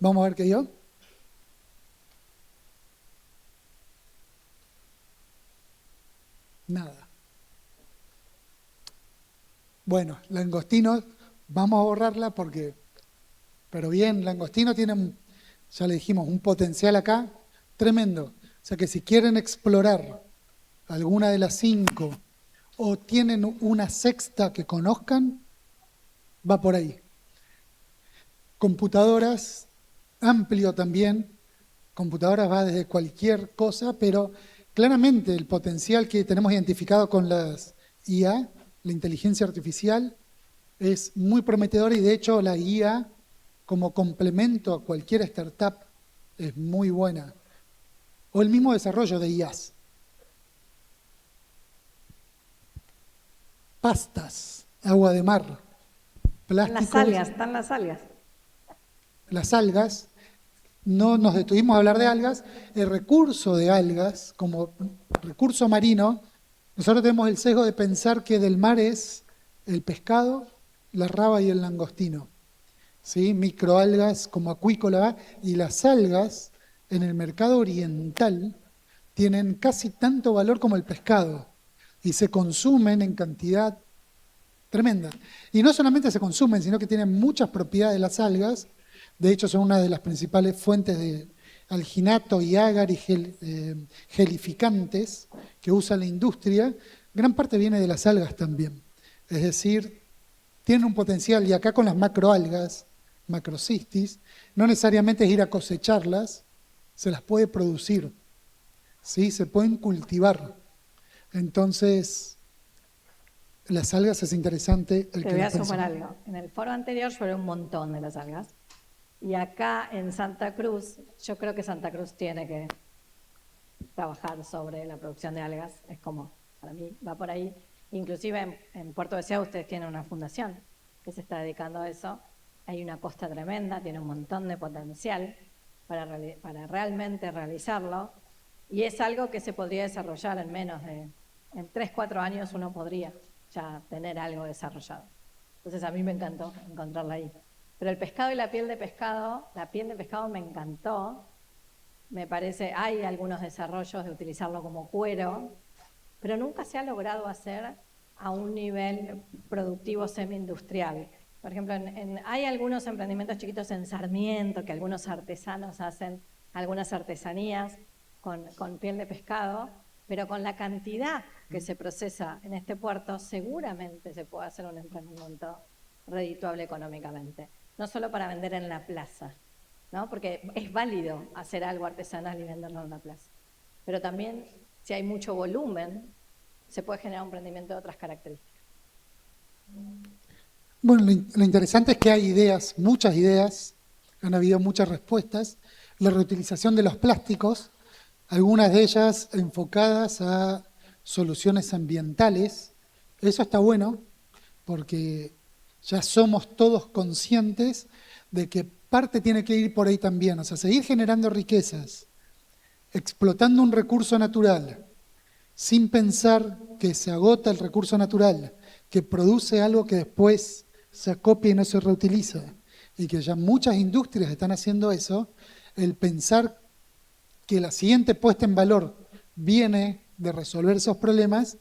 Vamos a ver qué dio. Nada. Bueno, langostino, vamos a borrarla porque, pero bien, langostino tiene, ya le dijimos, un potencial acá tremendo. O sea que si quieren explorar alguna de las 5 o tienen una sexta que conozcan, va por ahí. Computadoras, amplio también. Computadoras va desde cualquier cosa, pero claramente el potencial que tenemos identificado con las IA, la inteligencia artificial, es muy prometedora y de hecho la IA como complemento a cualquier startup es muy buena. O el mismo desarrollo de IAs. pastas, agua de mar, plásticos. Las algas, están las algas. Las algas, no nos detuvimos a hablar de algas, el recurso de algas como recurso marino, nosotros tenemos el sesgo de pensar que del mar es el pescado, la raba y el langostino, ¿sí? Microalgas como acuícola, y las algas en el mercado oriental tienen casi tanto valor como el pescado y se consumen en cantidad tremenda. Y no solamente se consumen, sino que tienen muchas propiedades las algas. De hecho, son una de las principales fuentes de alginato y agar y gelificantes que usa la industria. Gran parte viene de las algas también. Es decir, tienen un potencial, y acá con las macroalgas, macrocistis, no necesariamente es ir a cosecharlas, se las puede producir, ¿sí? Se pueden cultivar. Entonces, las algas es interesante. Te voy a sumar algo. En el foro anterior yo hablé un montón de las algas. Y acá en Santa Cruz, yo creo que Santa Cruz tiene que trabajar sobre la producción de algas. Es como, para mí, va por ahí. Inclusive en Puerto Deseado ustedes tienen una fundación que se está dedicando a eso. Hay una costa tremenda, tiene un montón de potencial para realmente realizarlo. Y es algo que se podría desarrollar en menos de... En 3, 4 años uno podría ya tener algo desarrollado. Entonces a mí me encantó encontrarla ahí. Pero el pescado y la piel de pescado me encantó. Me parece, hay algunos desarrollos de utilizarlo como cuero, pero nunca se ha logrado hacer a un nivel productivo semi-industrial. Por ejemplo, hay algunos emprendimientos chiquitos en Sarmiento que algunos artesanos hacen algunas artesanías con piel de pescado, pero con la cantidad que se procesa en este puerto seguramente se puede hacer un emprendimiento redituable económicamente. No solo para vender en la plaza, ¿no? Porque es válido hacer algo artesanal y venderlo en la plaza. Pero también, si hay mucho volumen, se puede generar un emprendimiento de otras características. Bueno, lo interesante es que hay ideas, muchas ideas, han habido muchas respuestas. La reutilización de los plásticos, algunas de ellas enfocadas a soluciones ambientales. Eso está bueno, porque ya somos todos conscientes de que parte tiene que ir por ahí también. O sea, seguir generando riquezas, explotando un recurso natural, sin pensar que se agota el recurso natural, que produce algo que después se acopia y no se reutiliza, y que ya muchas industrias están haciendo eso. El pensar que la siguiente puesta en valor viene de resolver esos problemas,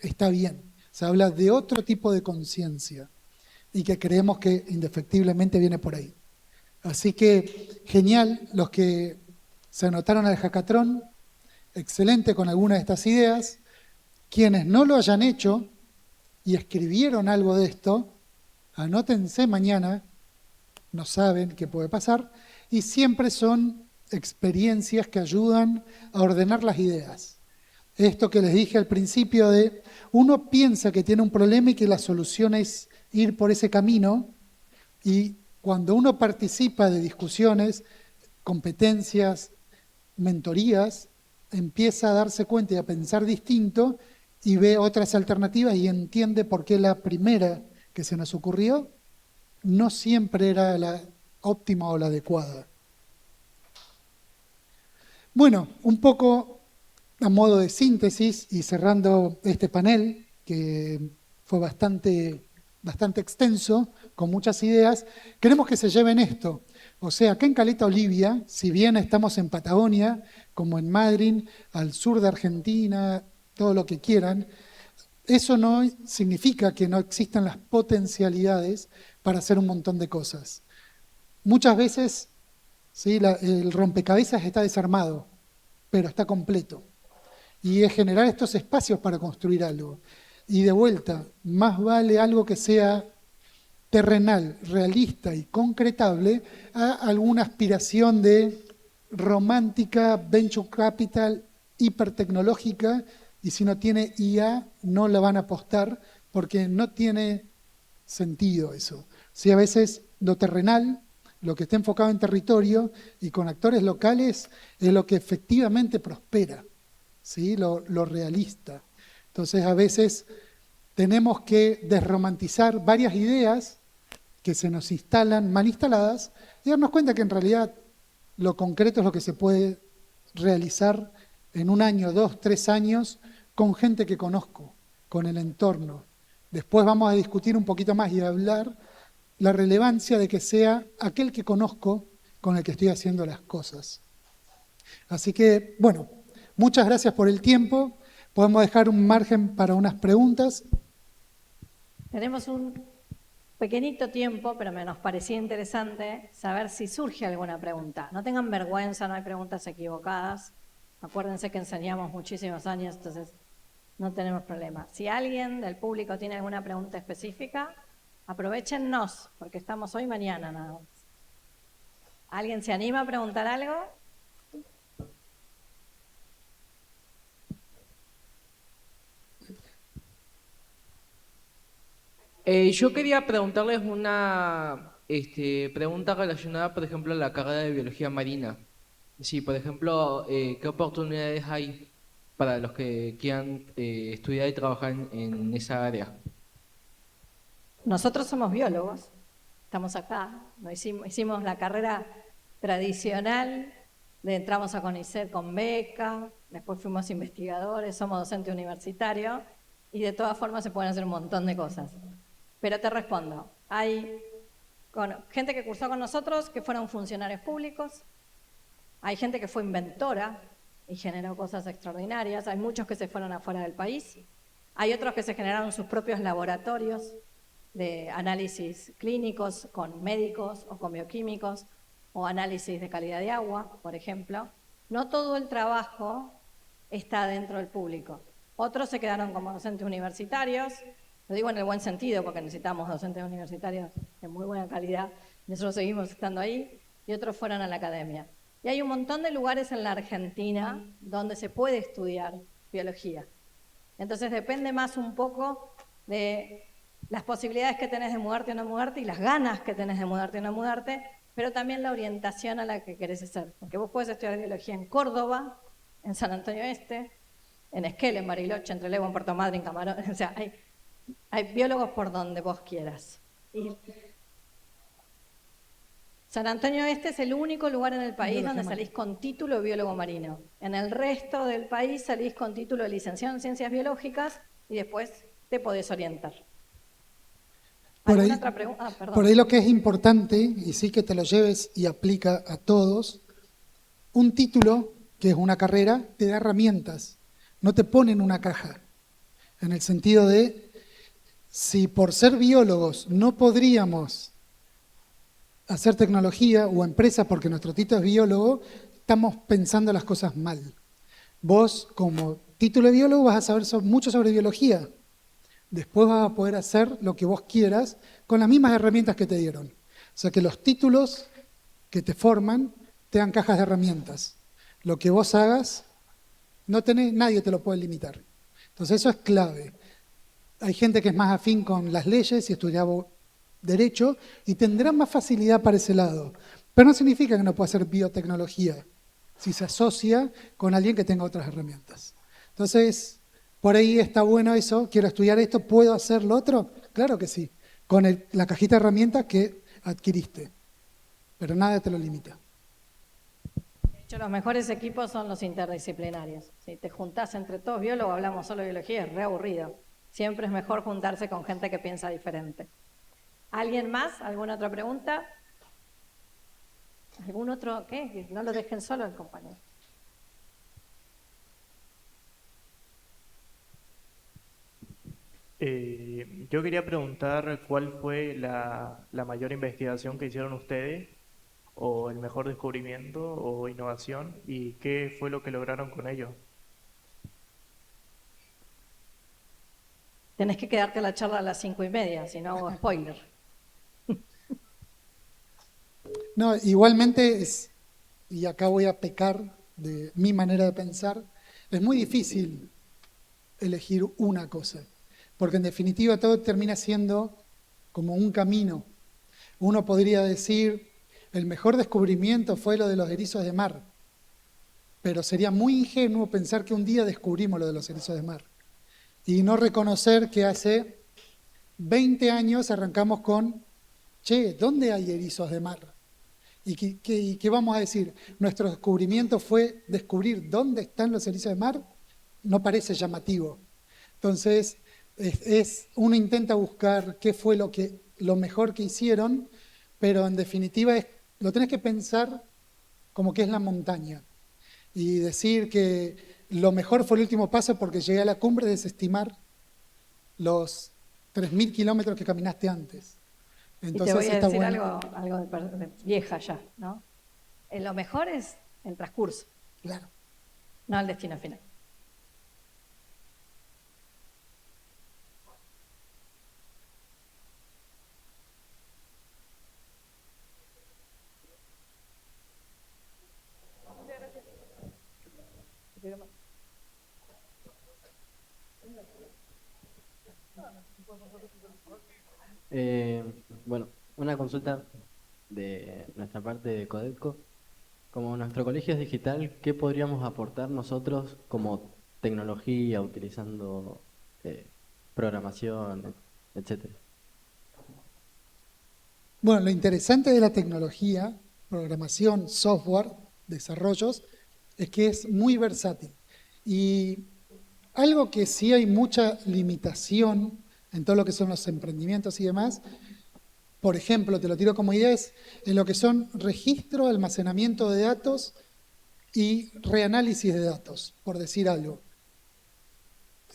está bien. Se habla de otro tipo de conciencia y que creemos que indefectiblemente viene por ahí. Así que genial los que se anotaron al hackathon, excelente con algunas de estas ideas. Quienes no lo hayan hecho y escribieron algo de esto, anótense mañana, no saben qué puede pasar, y siempre son experiencias que ayudan a ordenar las ideas. Esto que les dije al principio de, uno piensa que tiene un problema y que la solución es ir por ese camino, y cuando uno participa de discusiones, competencias, mentorías, empieza a darse cuenta y a pensar distinto y ve otras alternativas y entiende por qué la primera que se nos ocurrió no siempre era la óptima o la adecuada. Bueno, un poco a modo de síntesis y cerrando este panel, que fue bastante extenso, con muchas ideas, queremos que se lleven esto. O sea, acá en Caleta Olivia, si bien estamos en Patagonia, como en Madrid, al sur de Argentina, todo lo que quieran, eso no significa que no existan las potencialidades para hacer un montón de cosas. Muchas veces, ¿sí?, el rompecabezas está desarmado, pero está completo. Y es generar estos espacios para construir algo. Y de vuelta, más vale algo que sea terrenal, realista y concretable a alguna aspiración de romántica, venture capital, hipertecnológica, y si no tiene IA no la van a apostar porque no tiene sentido eso. Sí, a veces lo terrenal, lo que está enfocado en territorio y con actores locales es lo que efectivamente prospera, ¿sí? Lo realista. Entonces a veces tenemos que desromantizar varias ideas que se nos instalan mal instaladas y darnos cuenta que en realidad lo concreto es lo que se puede realizar en 1 año, 2, 3 años con gente que conozco, con el entorno. Después vamos a discutir un poquito más y a hablar la relevancia de que sea aquel que conozco con el que estoy haciendo las cosas. Así que, bueno, muchas gracias por el tiempo. Podemos dejar un margen para unas preguntas. Tenemos un pequeñito tiempo, pero me nos parecía interesante saber si surge alguna pregunta. No tengan vergüenza, no hay preguntas equivocadas. Acuérdense que enseñamos muchísimos años, entonces no tenemos problema. Si alguien del público tiene alguna pregunta específica, aprovéchennos, porque estamos hoy y mañana nada más. ¿Alguien se anima a preguntar algo? Yo quería preguntarles una pregunta relacionada, por ejemplo, a la carrera de biología marina. Sí, por ejemplo, ¿qué oportunidades hay para los que quieran estudiar y trabajar en esa área? Nosotros somos biólogos, estamos acá, hicimos la carrera tradicional, entramos a CONICET con beca, después fuimos investigadores, somos docente universitario y de todas formas se pueden hacer un montón de cosas. Pero te respondo, hay gente que cursó con nosotros que fueron funcionarios públicos, hay gente que fue inventora y generó cosas extraordinarias, hay muchos que se fueron afuera del país, hay otros que se generaron sus propios laboratorios de análisis clínicos con médicos o con bioquímicos o análisis de calidad de agua, por ejemplo. No todo el trabajo está dentro del público. Otros se quedaron como docentes universitarios, lo digo en el buen sentido porque necesitamos docentes universitarios de muy buena calidad, nosotros seguimos estando ahí, y otros fueron a la academia. Y hay un montón de lugares en la Argentina donde se puede estudiar biología. Entonces depende más un poco de las posibilidades que tenés de mudarte o no mudarte y las ganas que tenés de mudarte o no mudarte, pero también la orientación a la que querés hacer. Porque vos podés estudiar biología en Córdoba, en San Antonio Este, en Esquel, en Bariloche, en Trelew, en Puerto Madryn, en Camarón. O sea, hay biólogos por donde vos quieras. Y San Antonio Este es el único lugar en el país donde salís con título de biólogo marino. En el resto del país salís con título de licenciado en ciencias biológicas y después te podés orientar. Por ahí, otra pregunta? Perdón. Por ahí lo que es importante, y sí que te lo lleves y aplica a todos, un título, que es una carrera, te da herramientas, no te pone en una caja. En el sentido de, si por ser biólogos no podríamos hacer tecnología o empresa porque nuestro título es biólogo, estamos pensando las cosas mal. Vos, como título de biólogo, vas a saber mucho sobre biología. Después vas a poder hacer lo que vos quieras con las mismas herramientas que te dieron. O sea que los títulos que te forman te dan cajas de herramientas. Lo que vos hagas, nadie te lo puede limitar. Entonces eso es clave. Hay gente que es más afín con las leyes y estudiaba Derecho y tendrá más facilidad para ese lado. Pero no significa que no pueda hacer biotecnología si se asocia con alguien que tenga otras herramientas. Entonces, por ahí está bueno eso, quiero estudiar esto, ¿puedo hacer lo otro? Claro que sí, con la cajita de herramientas que adquiriste, pero nada te lo limita. De hecho, los mejores equipos son los interdisciplinarios. Si te juntás entre todos biólogos, hablamos solo de biología, es re aburrido. Siempre es mejor juntarse con gente que piensa diferente. ¿Alguien más? ¿Alguna otra pregunta? ¿Algún otro? ¿Qué? Que no lo dejen solo el compañero. Yo quería preguntar cuál fue la mayor investigación que hicieron ustedes, o el mejor descubrimiento o innovación, y qué fue lo que lograron con ello. Tenés que quedarte a la charla a las 5:30, si no hago spoiler. No, igualmente, y acá voy a pecar de mi manera de pensar, es muy difícil elegir una cosa, porque en definitiva todo termina siendo como un camino. Uno podría decir, el mejor descubrimiento fue lo de los erizos de mar, pero sería muy ingenuo pensar que un día descubrimos lo de los erizos de mar. y no reconocer que hace 20 años arrancamos con, che, ¿dónde hay erizos de mar? ¿Y qué vamos a decir? ¿Nuestro descubrimiento fue descubrir dónde están los erizos de mar? No parece llamativo. Entonces, uno intenta buscar qué fue lo mejor que hicieron, pero en definitiva lo tenés que pensar como que es la montaña. Y decir que lo mejor fue el último paso porque llegué a la cumbre, desestimar los 3.000 kilómetros que caminaste antes. Entonces, y te voy a está decir bueno. algo de vieja ya, ¿no? Lo mejor es el transcurso, Claro. no el destino final. Bueno, una consulta de nuestra parte de Codelco. Como nuestro colegio es digital, ¿qué podríamos aportar nosotros como tecnología, utilizando programación, etcétera? Bueno, lo interesante de la tecnología, programación, software, desarrollos, es que es muy versátil. Y algo que sí hay mucha limitación en todo lo que son los emprendimientos y demás, por ejemplo, te lo tiro como idea, es en lo que son registro, almacenamiento de datos y reanálisis de datos, por decir algo.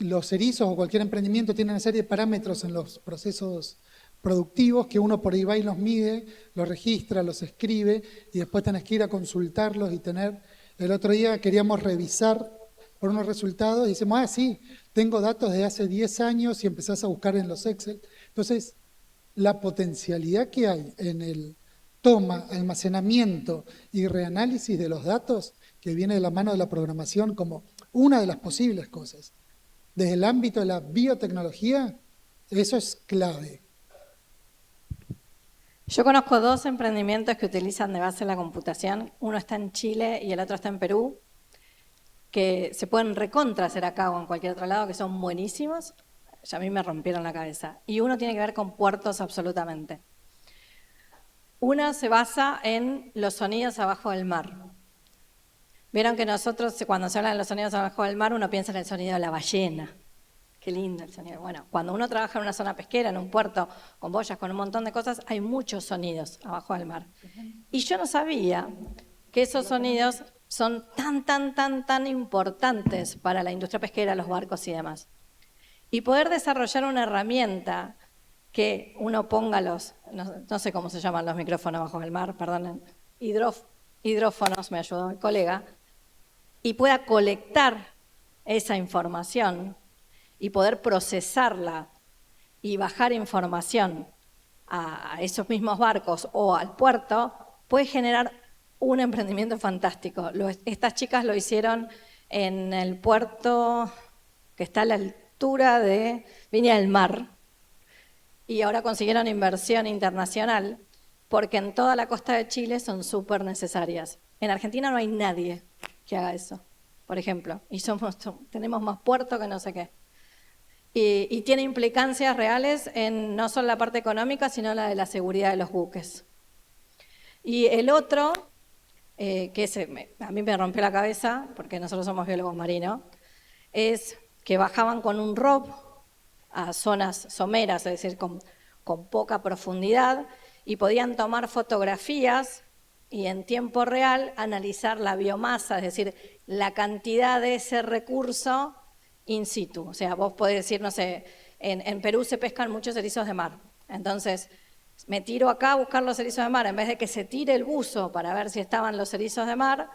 Los erizos o cualquier emprendimiento tienen una serie de parámetros en los procesos productivos que uno por ahí va y los mide, los registra, los escribe y después tenés que ir a consultarlos y tener... El otro día queríamos revisar por unos resultados y decimos, sí, tengo datos de hace 10 años y empezás a buscar en los Excel. Entonces, la potencialidad que hay en el toma, almacenamiento y reanálisis de los datos, que viene de la mano de la programación como una de las posibles cosas. Desde el ámbito de la biotecnología, eso es clave. Yo conozco 2 emprendimientos que utilizan de base la computación. Uno está en Chile y el otro está en Perú, que se pueden recontra hacer acá o en cualquier otro lado, que son buenísimos. Ya a mí me rompieron la cabeza. Y uno tiene que ver con puertos absolutamente. Uno se basa en los sonidos abajo del mar. Vieron que nosotros, cuando se habla de los sonidos abajo del mar, uno piensa en el sonido de la ballena. Qué lindo el sonido. Bueno, cuando uno trabaja en una zona pesquera, en un puerto, con boyas, con un montón de cosas, hay muchos sonidos abajo del mar. Y yo no sabía que esos sonidos son tan importantes para la industria pesquera, los barcos y demás. Y poder desarrollar una herramienta que uno ponga no sé cómo se llaman los micrófonos bajo el mar, perdonen, hidrófonos, me ayudó el colega, y pueda colectar esa información y poder procesarla y bajar información a esos mismos barcos o al puerto, puede generar un emprendimiento fantástico. Estas chicas lo hicieron en el puerto que está a la altura de Viña del Mar y ahora consiguieron inversión internacional porque en toda la costa de Chile son súper necesarias. En Argentina no hay nadie que haga eso, por ejemplo, y tenemos más puerto que no sé qué. Y tiene implicancias reales en no solo la parte económica, sino la de la seguridad de los buques. Y el otro, a mí me rompió la cabeza, porque nosotros somos biólogos marinos, es que bajaban con un ROV a zonas someras, es decir, con poca profundidad, y podían tomar fotografías y en tiempo real analizar la biomasa, es decir, la cantidad de ese recurso in situ. O sea, vos podés decir, no sé, en Perú se pescan muchos erizos de mar. Entonces, me tiro acá a buscar los erizos de mar. En vez de que se tire el buzo para ver si estaban los erizos de mar,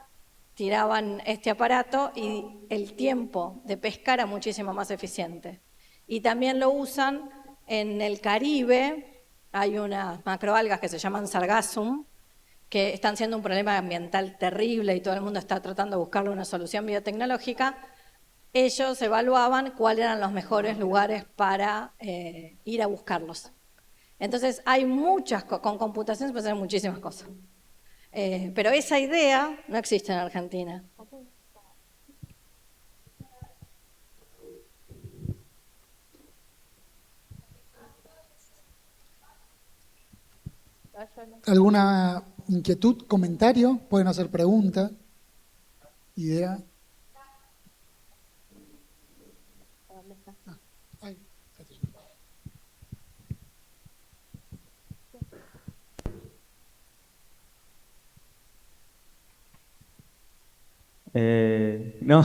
tiraban este aparato y el tiempo de pesca era muchísimo más eficiente. Y también lo usan en el Caribe. Hay unas macroalgas que se llaman sargassum, que están siendo un problema ambiental terrible y todo el mundo está tratando de buscarle una solución biotecnológica. Ellos evaluaban cuáles eran los mejores lugares para ir a buscarlos. Entonces, hay con computación se pueden hacer muchísimas cosas. Pero esa idea no existe en Argentina. ¿Alguna inquietud, comentario? Pueden hacer pregunta, idea. Ahí, ya te llevo. No,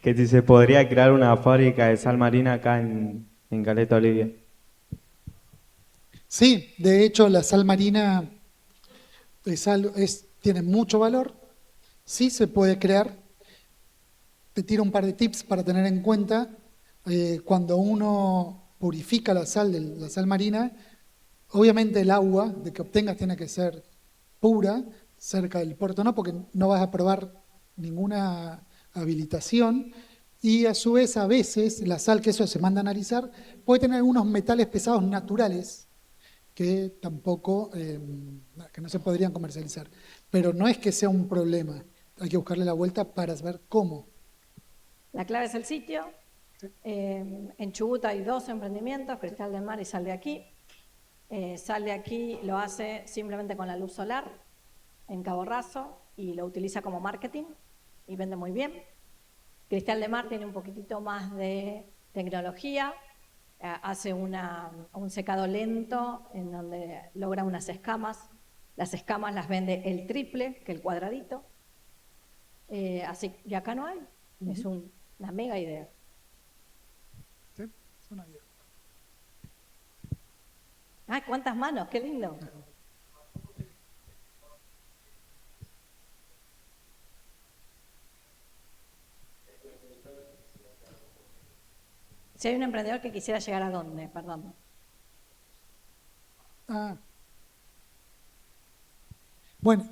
que si se podría crear una fábrica de sal marina acá en Caleta, Olivia. Sí, de hecho la sal marina tiene mucho valor, sí se puede crear. Te tiro un par de tips para tener en cuenta. Cuando uno purifica la sal marina, obviamente el agua de que obtengas tiene que ser pura, cerca del puerto no, porque no vas a probar ninguna habilitación. Y a su vez, a veces, la sal que eso se manda a analizar puede tener algunos metales pesados naturales que tampoco, que no se podrían comercializar. Pero no es que sea un problema, hay que buscarle la vuelta para saber cómo. La clave es el sitio. En Chubut hay 2 emprendimientos, Cristal del Mar y Sal de Aquí. Sal de Aquí lo hace simplemente con la luz solar en Cabo Raso y lo utiliza como marketing y vende muy bien. Cristal de Mar tiene un poquitito más de tecnología, hace un secado lento en donde logra unas escamas. Las escamas las vende el triple que el cuadradito. Así que acá no hay. Es una mega idea. ¿Sí? Es una idea. ¡Ay, cuántas manos! ¡Qué lindo! Si hay un emprendedor que quisiera llegar a dónde, perdón. Bueno,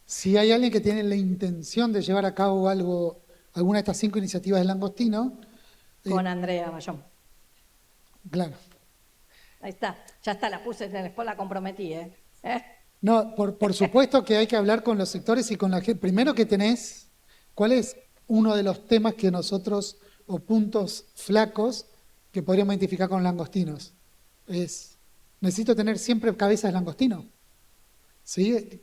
si hay alguien que tiene la intención de llevar a cabo alguna de estas 5 iniciativas del Langostino, Con Andrea Bayón. claro. Ahí está, ya está, la puse, después la comprometí, ¿eh? No, por supuesto que hay que hablar con los sectores y con la gente. Primero que tenés, ¿cuál es uno de los temas que nosotros, o puntos flacos, que podríamos identificar con langostinos? Necesito tener siempre cabezas de langostino. ¿Sí?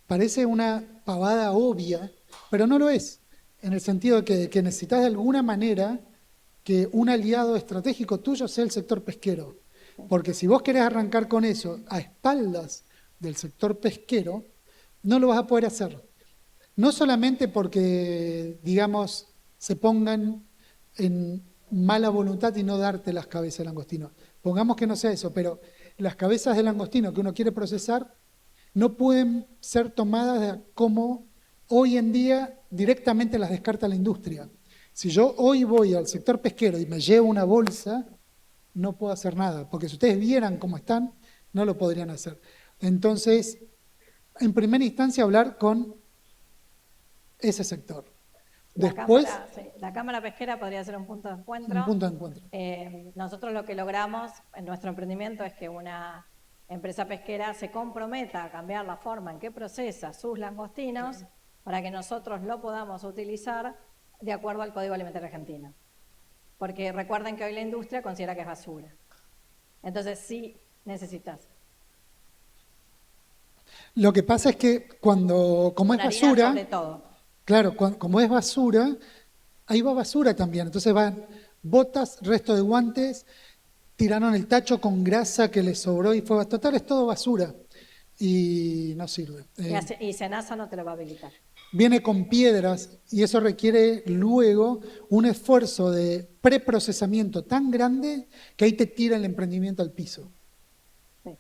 Parece una pavada obvia, pero no lo es, en el sentido de que necesitas de alguna manera que un aliado estratégico tuyo sea el sector pesquero. Porque si vos querés arrancar con eso a espaldas del sector pesquero, no lo vas a poder hacer. No solamente porque, digamos, se pongan en mala voluntad y no darte las cabezas de langostino. Pongamos que no sea eso, pero las cabezas de langostino que uno quiere procesar no pueden ser tomadas como hoy en día directamente las descarta la industria. Si yo hoy voy al sector pesquero y me llevo una bolsa, no puedo hacer nada, porque si ustedes vieran cómo están, no lo podrían hacer. Entonces, en primera instancia, hablar con ese sector. Después, la Cámara Pesquera podría ser un punto de encuentro. Un punto de encuentro. Nosotros lo que logramos en nuestro emprendimiento es que una empresa pesquera se comprometa a cambiar la forma en que procesa sus langostinos para que nosotros lo podamos utilizar de acuerdo al Código Alimentario Argentino. Porque recuerden que hoy la industria considera que es basura. Entonces sí necesitas. Lo que pasa es que como es basura, sobre todo. Claro, como es basura, ahí va basura también. Entonces van botas, resto de guantes, tiraron el tacho con grasa que les sobró y fue total, es todo basura y no sirve. Y Senasa no te lo va a habilitar. Viene con piedras y eso requiere luego un esfuerzo de preprocesamiento tan grande que ahí te tira el emprendimiento al piso. Sí.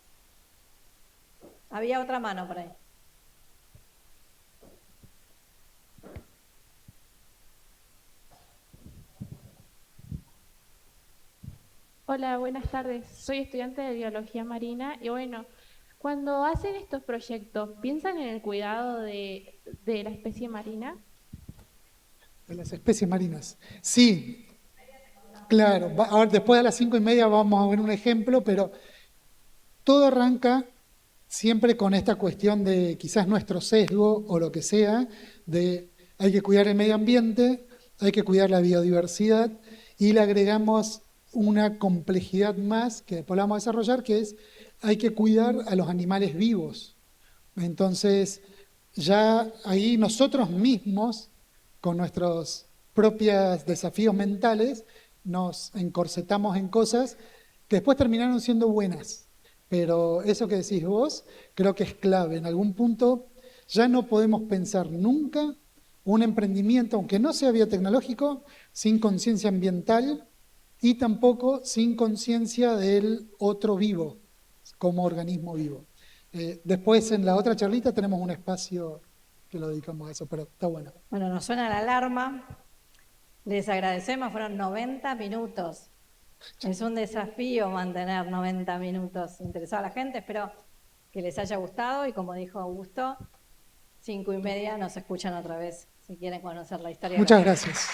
Había otra mano por ahí. Hola, buenas tardes. Soy estudiante de biología marina y bueno, cuando hacen estos proyectos, ¿piensan en el cuidado de la especie marina? De las especies marinas. Sí, claro. Ahora, después de las 5:30 vamos a ver un ejemplo, pero todo arranca siempre con esta cuestión de quizás nuestro sesgo o lo que sea, de hay que cuidar el medio ambiente, hay que cuidar la biodiversidad y le agregamos una complejidad más que después la vamos a desarrollar, que es hay que cuidar a los animales vivos. Entonces, ya ahí nosotros mismos, con nuestros propios desafíos mentales, nos encorsetamos en cosas que después terminaron siendo buenas. Pero eso que decís vos, creo que es clave. En algún punto ya no podemos pensar nunca un emprendimiento, aunque no sea biotecnológico, sin conciencia ambiental y tampoco sin conciencia del otro vivo, como organismo vivo. Después, en la otra charlita, tenemos un espacio que lo dedicamos a eso, pero está bueno. Bueno, nos suena la alarma. Les agradecemos, fueron 90 minutos. Es un desafío mantener 90 minutos interesado a la gente. Espero que les haya gustado y como dijo Augusto, 5:30 nos escuchan otra vez si quieren conocer la historia. Muchas gracias.